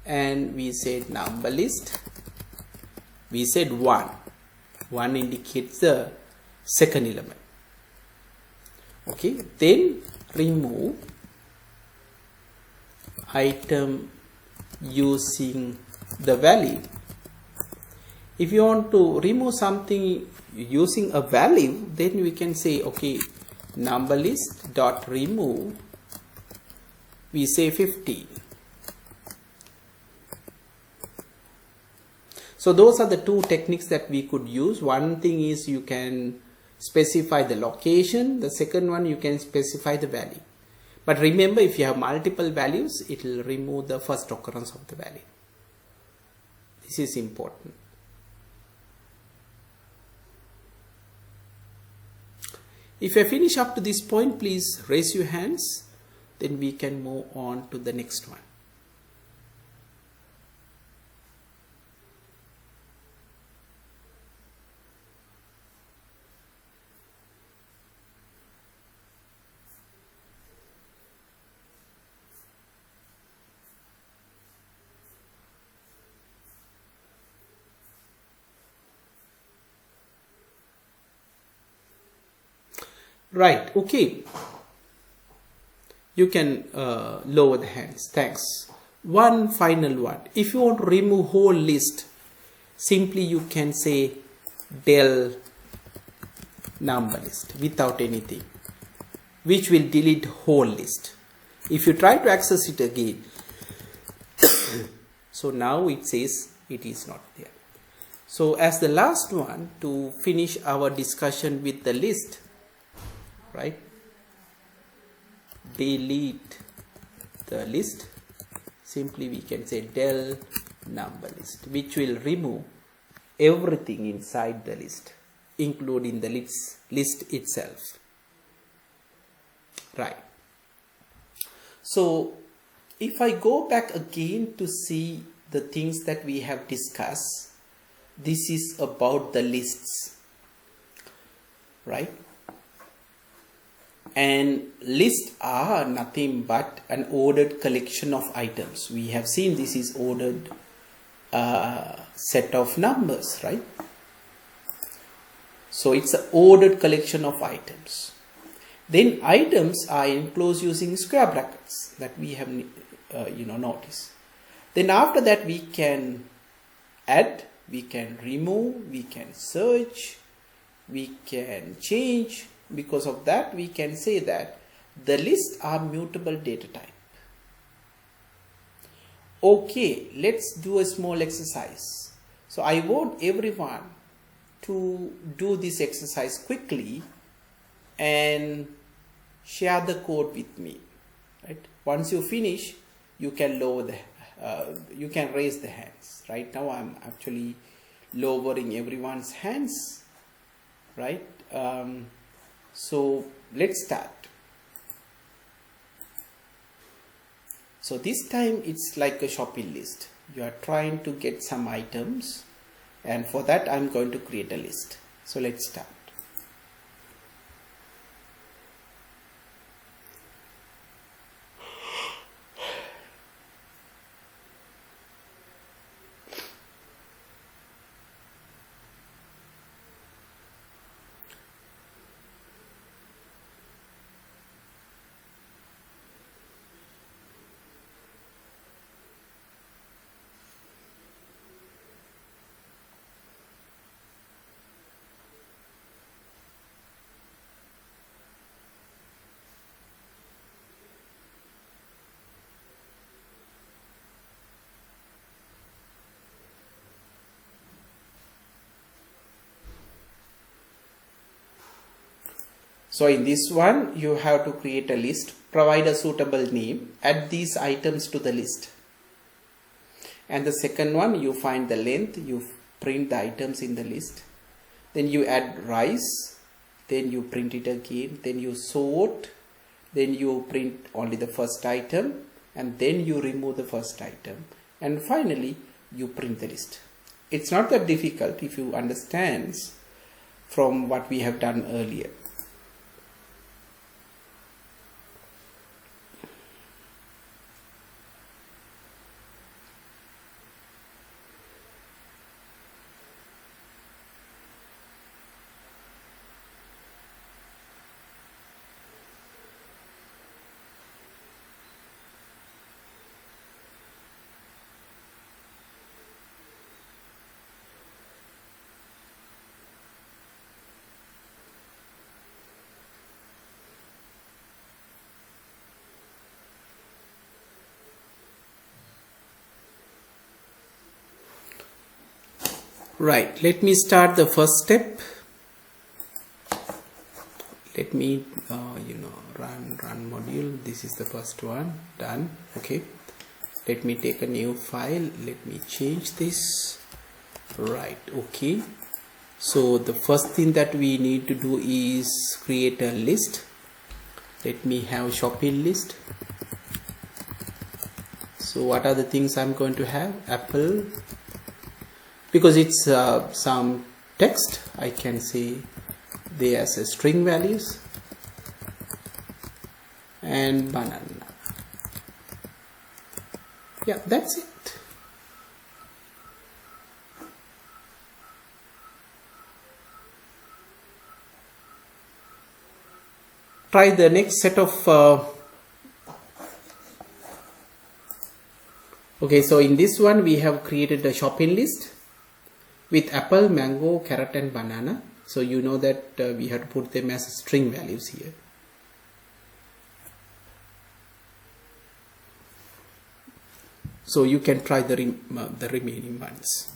and we said number list. We said 1. 1 indicates the second element. Okay, then remove item using the value. If you want to remove something using a value, then we can say, okay, number list dot remove, we say 15. So those are the two techniques that we could use. One thing is you can specify the location. The second one, you can specify the value. But remember, if you have multiple values, it will remove the first occurrence of the value. This is important. If I finish up to this point, please raise your hands. Then we can move on to the next one. Right, okay. You can lower the hands. Thanks. One final one. If you want to remove whole list, simply you can say del number list without anything, which will delete whole list. If you try to access it again, so now it says it is not there. So as the last one, to finish our discussion with the list, right, delete the list, simply we can say del number list, which will remove everything inside the list, including the list itself. Right. So if I go back again to see the things that we have discussed, this is about the lists, right? And lists are nothing but an ordered collection of items. We have seen this is ordered set of numbers, right? So it's an ordered collection of items. Then items are enclosed using square brackets that we have noticed. Then after that we can add, we can remove, we can search, we can change. Because of that, we can say that the lists are mutable data type. Okay, let's do a small exercise. So I want everyone to do this exercise quickly and share the code with me. Right? Once you finish, you can lower the you can raise the hands. Right now I'm actually lowering everyone's hands, right? So let's start. So this time it's like a shopping list. You are trying to get some items, and for that I'm going to create a list. So let's start. So in this one, you have to create a list, provide a suitable name, add these items to the list. And the second one, you find the length, you print the items in the list. Then you add rice, then you print it again, then you sort, then you print only the first item, and then you remove the first item. And finally, you print the list. It's not that difficult if you understand from what we have done earlier. Right, let me start the first step. Let me run module. This is the first one, done. Okay, let me take a new file, let me change this. Right, okay, so the first thing that we need to do is create a list. Let me have shopping list. So what are the things I'm going to have? Apple, because it's some text, I can say they as a string values, and banana. Yeah, that's it. Try the next set of okay, so in this one we have created a shopping list with apple, mango, carrot and banana. So you know that we have to put them as string values here. So you can try the remaining ones.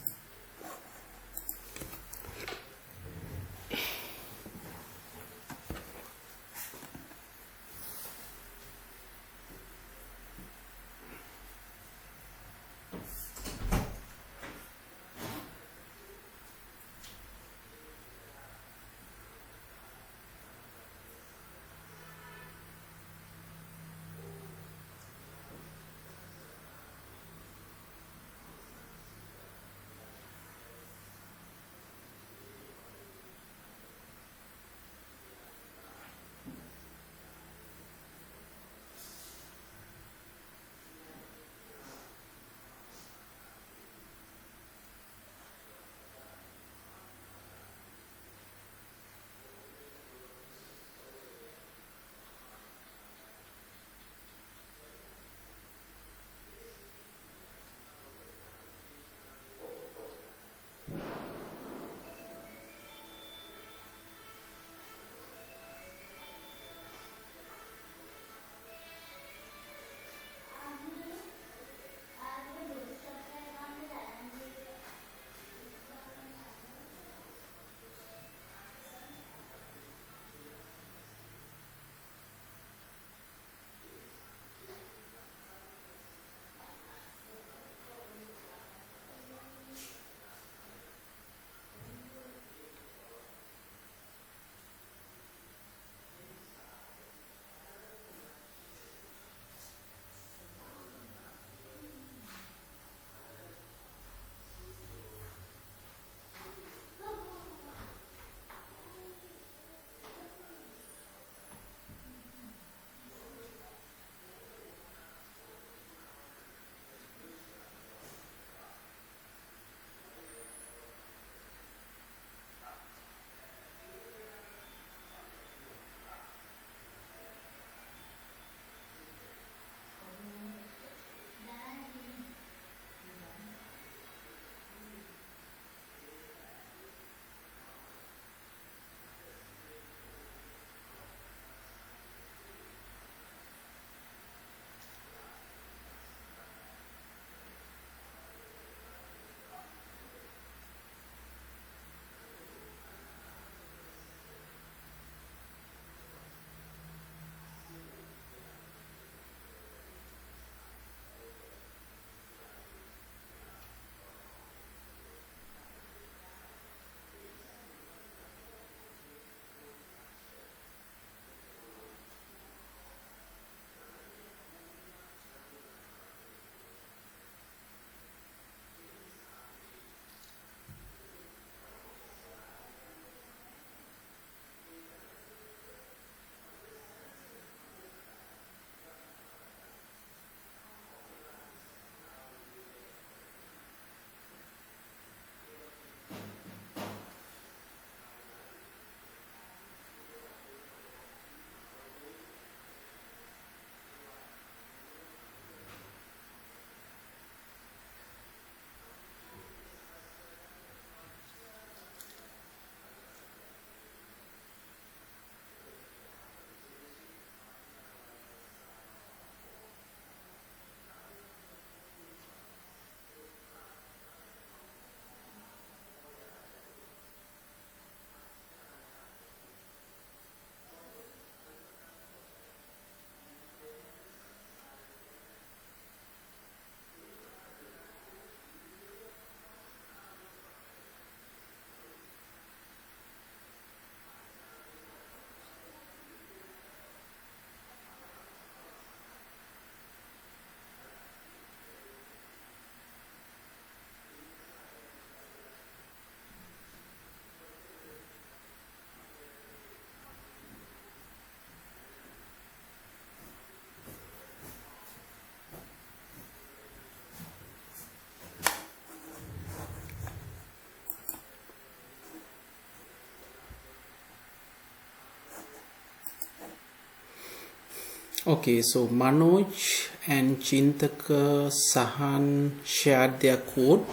Okay, so Manoj and Chintaka Sahan shared their code.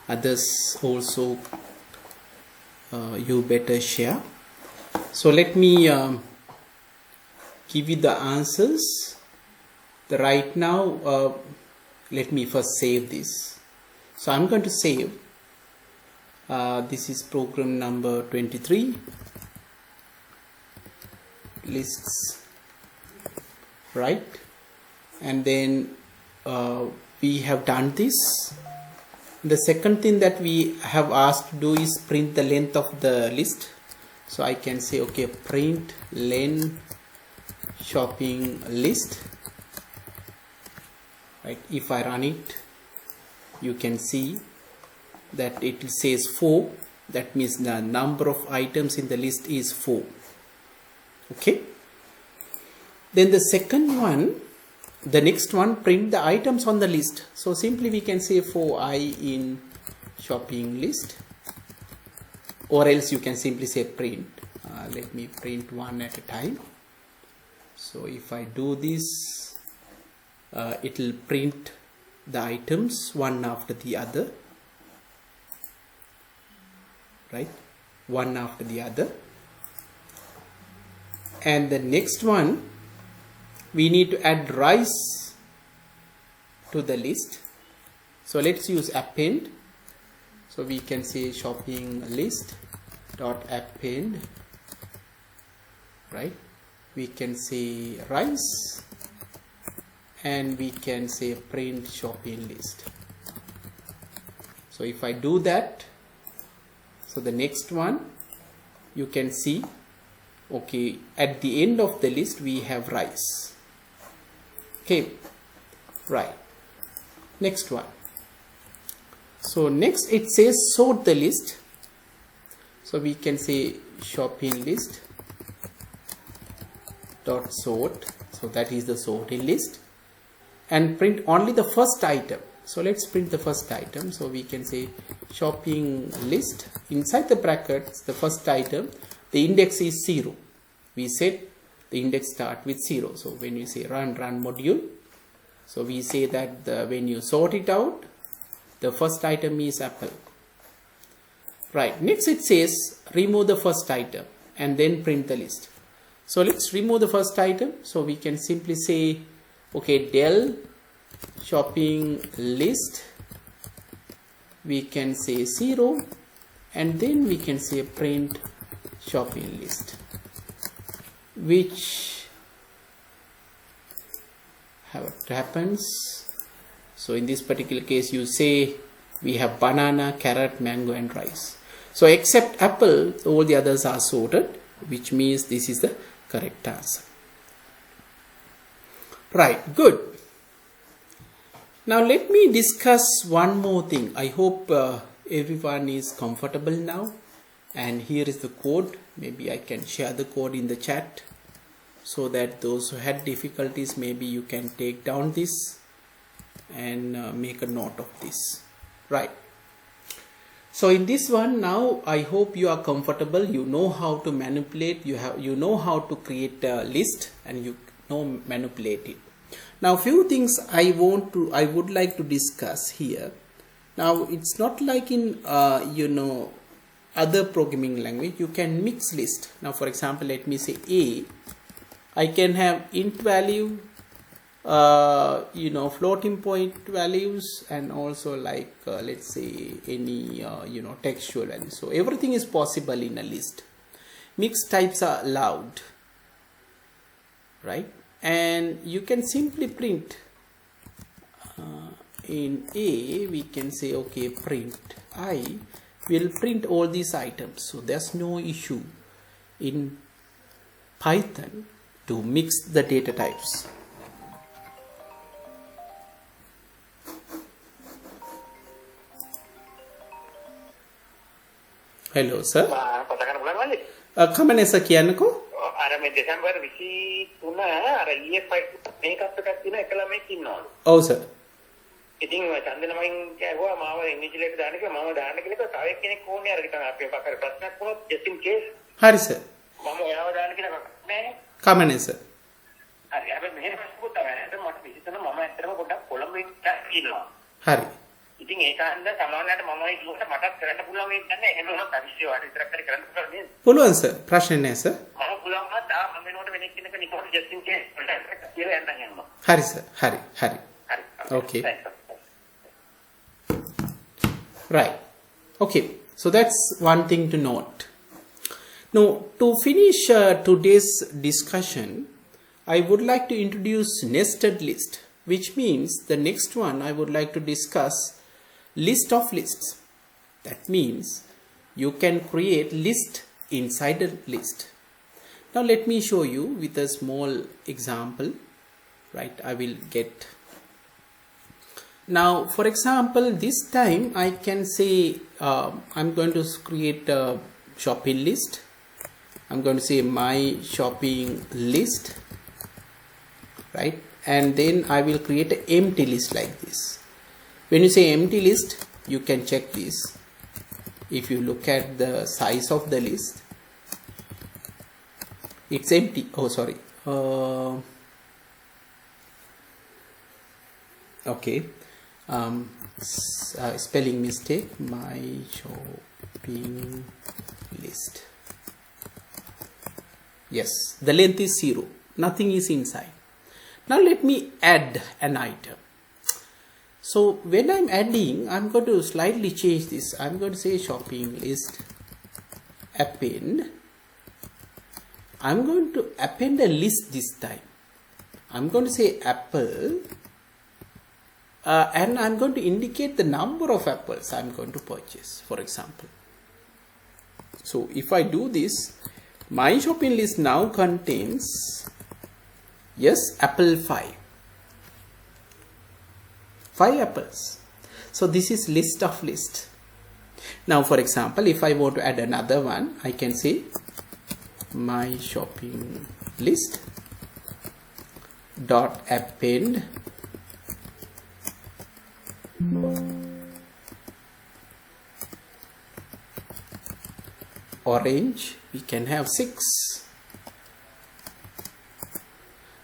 Others also you better share. So let me give you the answers. Right now, let me first save this. So I'm going to save. This is program number 23. Lists, right? And then we have done this. The second thing that we have asked to do is print the length of the list. So I can say, okay, print len shopping list. Right? If I run it, you can see that it says 4. That means the number of items in the list is 4. Okay. Then the second one, the next one, print the items on the list. So simply we can say for I in shopping list, or else you can simply say print. Let me print one at a time. So if I do this, it will print the items one after the other, right? One after the other. And the next one, we need to add rice to the list. So let's use append. So we can say shopping list dot append, right? We can say rice, and we can say print shopping list. So if I do that, so the next one, you can see, okay, at the end of the list we have rice. Okay, right. Next one. So next it says sort the list. So we can say shopping list dot sort. So that is the sorting list, and print only the first item. So let's print the first item. So we can say shopping list. Inside the brackets, the first item, the index is 0. We said the index start with 0. So when you say run module, so we say that when you sort it out, the first item is apple. Right. Next it says remove the first item and then print the list. So let's remove the first item. So we can simply say, okay, del shopping list, we can say 0, and then we can say print shopping list, which happens. So in this particular case, you say we have banana, carrot, mango and rice. So except apple, all the others are sorted, which means this is the correct answer. Right, good. Now let me discuss one more thing. I hope everyone is comfortable now, and here is the code. Maybe I can share the code in the chat so that those who had difficulties, maybe you can take down this and make a note of this. Right. So in this one now, I hope you are comfortable. You know how to manipulate. You know how to create a list, and you know manipulate it. Now few things I would like to discuss here. Now it's not like in other programming language. You can mix list. Now for example, let me say A. I can have int value, floating point values, and also like let's say any textual value. So everything is possible in a list. Mixed types are allowed, right? And you can simply print in A. We can say, okay, print I will print all these items. So there's no issue in Python to mix the data types. Hello sir. කමනස කියන්නකෝ. අර මේ දෙසැම්බර් 23 අර EF මේකත් එකක් තියෙන එක ළමෙක් ඉන්නවලු. ඔව් සර්. ඉතින් චන්දනමෙන් කියවුවා මාව ඉන්විජිලේට් දාන්න කියලා මම දාන්න කියලා තව එක්කෙනෙක් ඕනේ අර හිටන් අපි මොකක් හරි ප්‍රශ්නයක් වුණොත් just in case. හරි සර්. මම එයාව දාන්න කියලා නෑ. කමනස. හරි. අපි කියනවා. හරි. ඉතින් ඒක හන්ද සමානලට මම ඒකට මටත් කරන්න පුළුවන් වෙන්නේ නැහැ. එහෙම වුණොත් අවිශ්ය වාට විතරක් හරි කරන්න පුළුවන් නේද? පුළුවන් සර්. ප්‍රශ්නේ නැහැ සර්. මම පුළුවන් වුණත් මම වෙනකොට වෙන කෙනෙක් නිකන් just in case කියලා යන්න යනවා. හරි සර්. හරි. හරි. Okay. Thanks. Right. Okay. So that's one thing to note. Now, to finish today's discussion, I would like to introduce nested list, which means the next one I would like to discuss list of lists. That means you can create list inside a list. Now let me show you with a small example. Right, I will get. Now, for example, this time I can say I'm going to create a shopping list. I'm going to say my shopping list, right? And then I will create an empty list like this. When you say empty list, you can check this. If you look at the size of the list, it's empty. Oh, sorry. Okay. Spelling mistake. My shopping list. Yes, the length is 0. Nothing is inside. Now let me add an item. So when I'm adding, I'm going to slightly change this. I'm going to say shopping list append. I'm going to append a list this time. I'm going to say apple. And I'm going to indicate the number of apples I'm going to purchase, for example. So if I do this, my shopping list now contains, yes, apple 5. 5 apples. So this is list of list. Now, for example, if I want to add another one, I can say my shopping list dot append orange. We can have 6.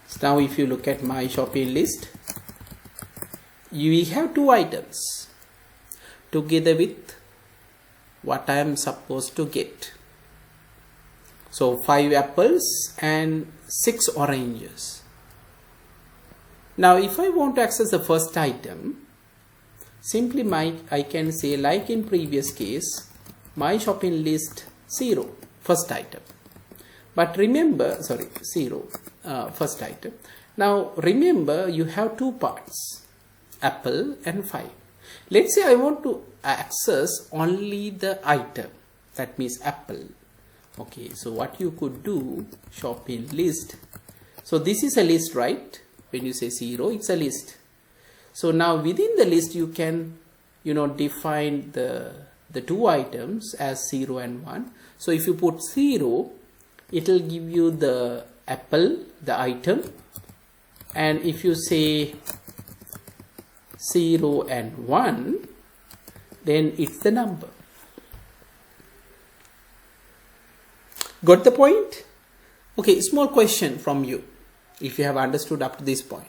So now if you look at my shopping list, we have 2 items together with what I am supposed to get. So 5 apples and 6 oranges. Now if I want to access the first item, simply I can say, like in previous case, my shopping list 0, first item. But remember, 0, first item. Now remember, you have 2 parts, apple and 5. Let's say I want to access only the item, that means apple. Okay, so what you could do, shopping list. So this is a list, right? When you say 0, it's a list. So now within the list you can, define the 2 items as 0 and 1. So if you put 0, it will give you the apple, the item. And if you say 0 and 1, then it's the number. Got the point? Okay, small question from you, if you have understood up to this point.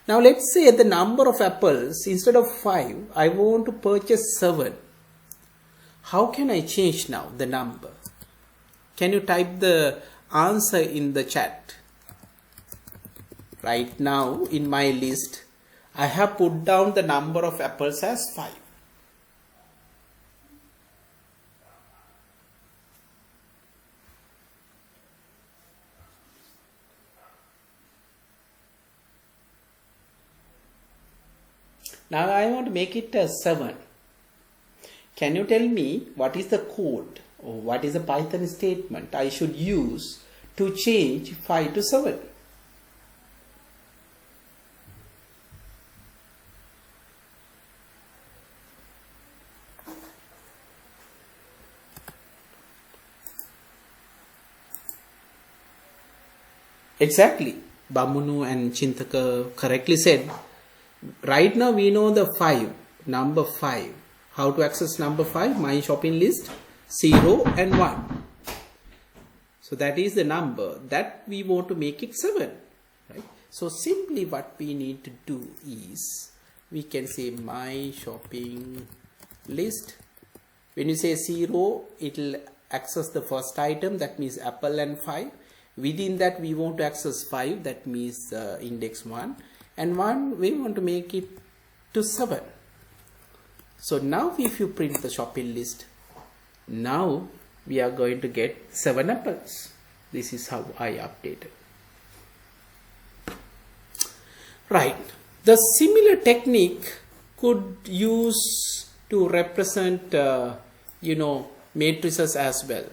Now let's say the number of apples, instead of 5, I want to purchase 7. How can I change now the number? Can you type the answer in the chat? Right now in my list, I have put down the number of apples as 5. Now I want to make it a 7. Can you tell me what is the code or what is the Python statement I should use to change 5 to 7? Exactly. Bamunu and Chintaka correctly said. Right now we know the 5, number 5. How to access number 5? My shopping list 0 and 1. So that is the number that we want to make it 7. Right? So simply what we need to do is we can say my shopping list. When you say 0, it will access the first item, that means apple and 5. Within that we want to access 5, that means index 1, and 1 we want to make it to 7. So now if you print the shopping list, now we are going to get 7 apples. This is how I updated. Right. The similar technique could use to represent matrices as well,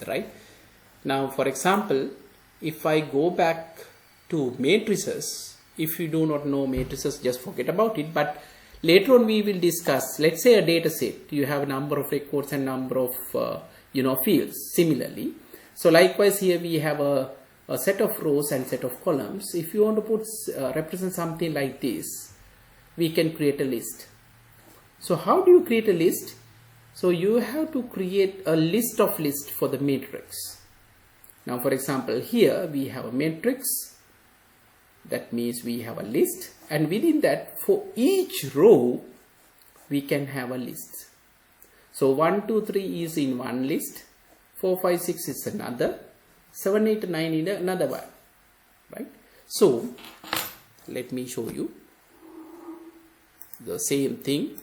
right? Now for example, if I go back to matrices, if you do not know matrices, just forget about it, but later on we will discuss, let's say a data set, you have a number of records and number of fields similarly. So likewise here we have a set of rows and set of columns. If you want to put represent something like this, we can create a list. So how do you create a list? So you have to create a list of lists for the matrix. Now for example, here we have a matrix, that means we have a list, and within that for each row we can have a list. So 1, 2, 3 is in one list, 4, 5, 6 is another, 7, 8, 9 in another one, right? So let me show you the same thing.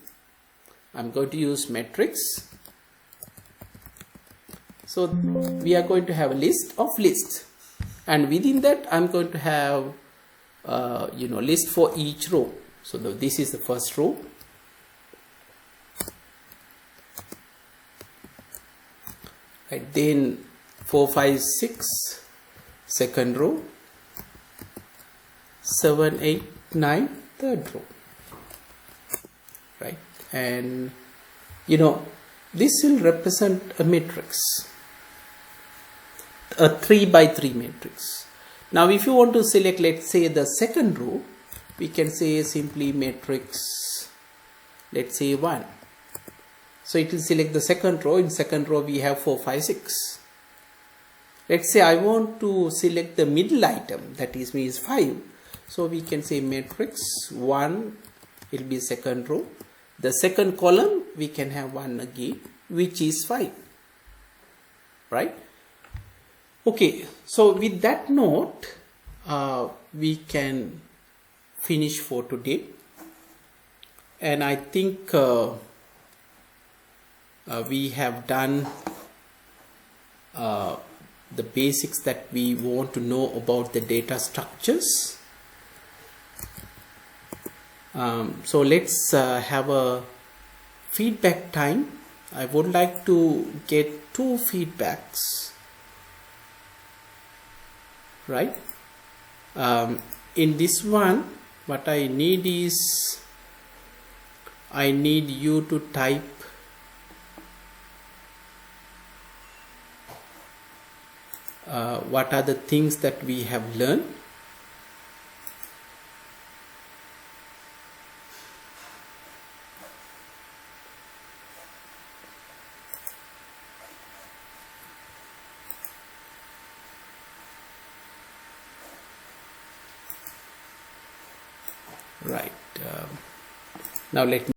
I'm going to use matrix. So we are going to have a list of lists, and within that I'm going to have list for each row. So this is the first row, right? Then 4, 5, 6 second row, 7, 8, 9 third row, right? And this will represent a matrix, a 3 by 3 matrix. Now if you want to select, let's say, the second row, we can say simply matrix, let's say 1. So it will select the second row. In second row we have 4, 5, 6. Let's say I want to select the middle item, that is means 5. So we can say matrix 1 will be second row. The second column we can have 1 again, which is 5, right? Okay, so with that note, we can finish for today, and I think we have done the basics that we want to know about the data structures. So let's have a feedback time. I would like to get 2 feedbacks, right? In this one, what I need is, I need you to type what are the things that we have learned. Right. Now let me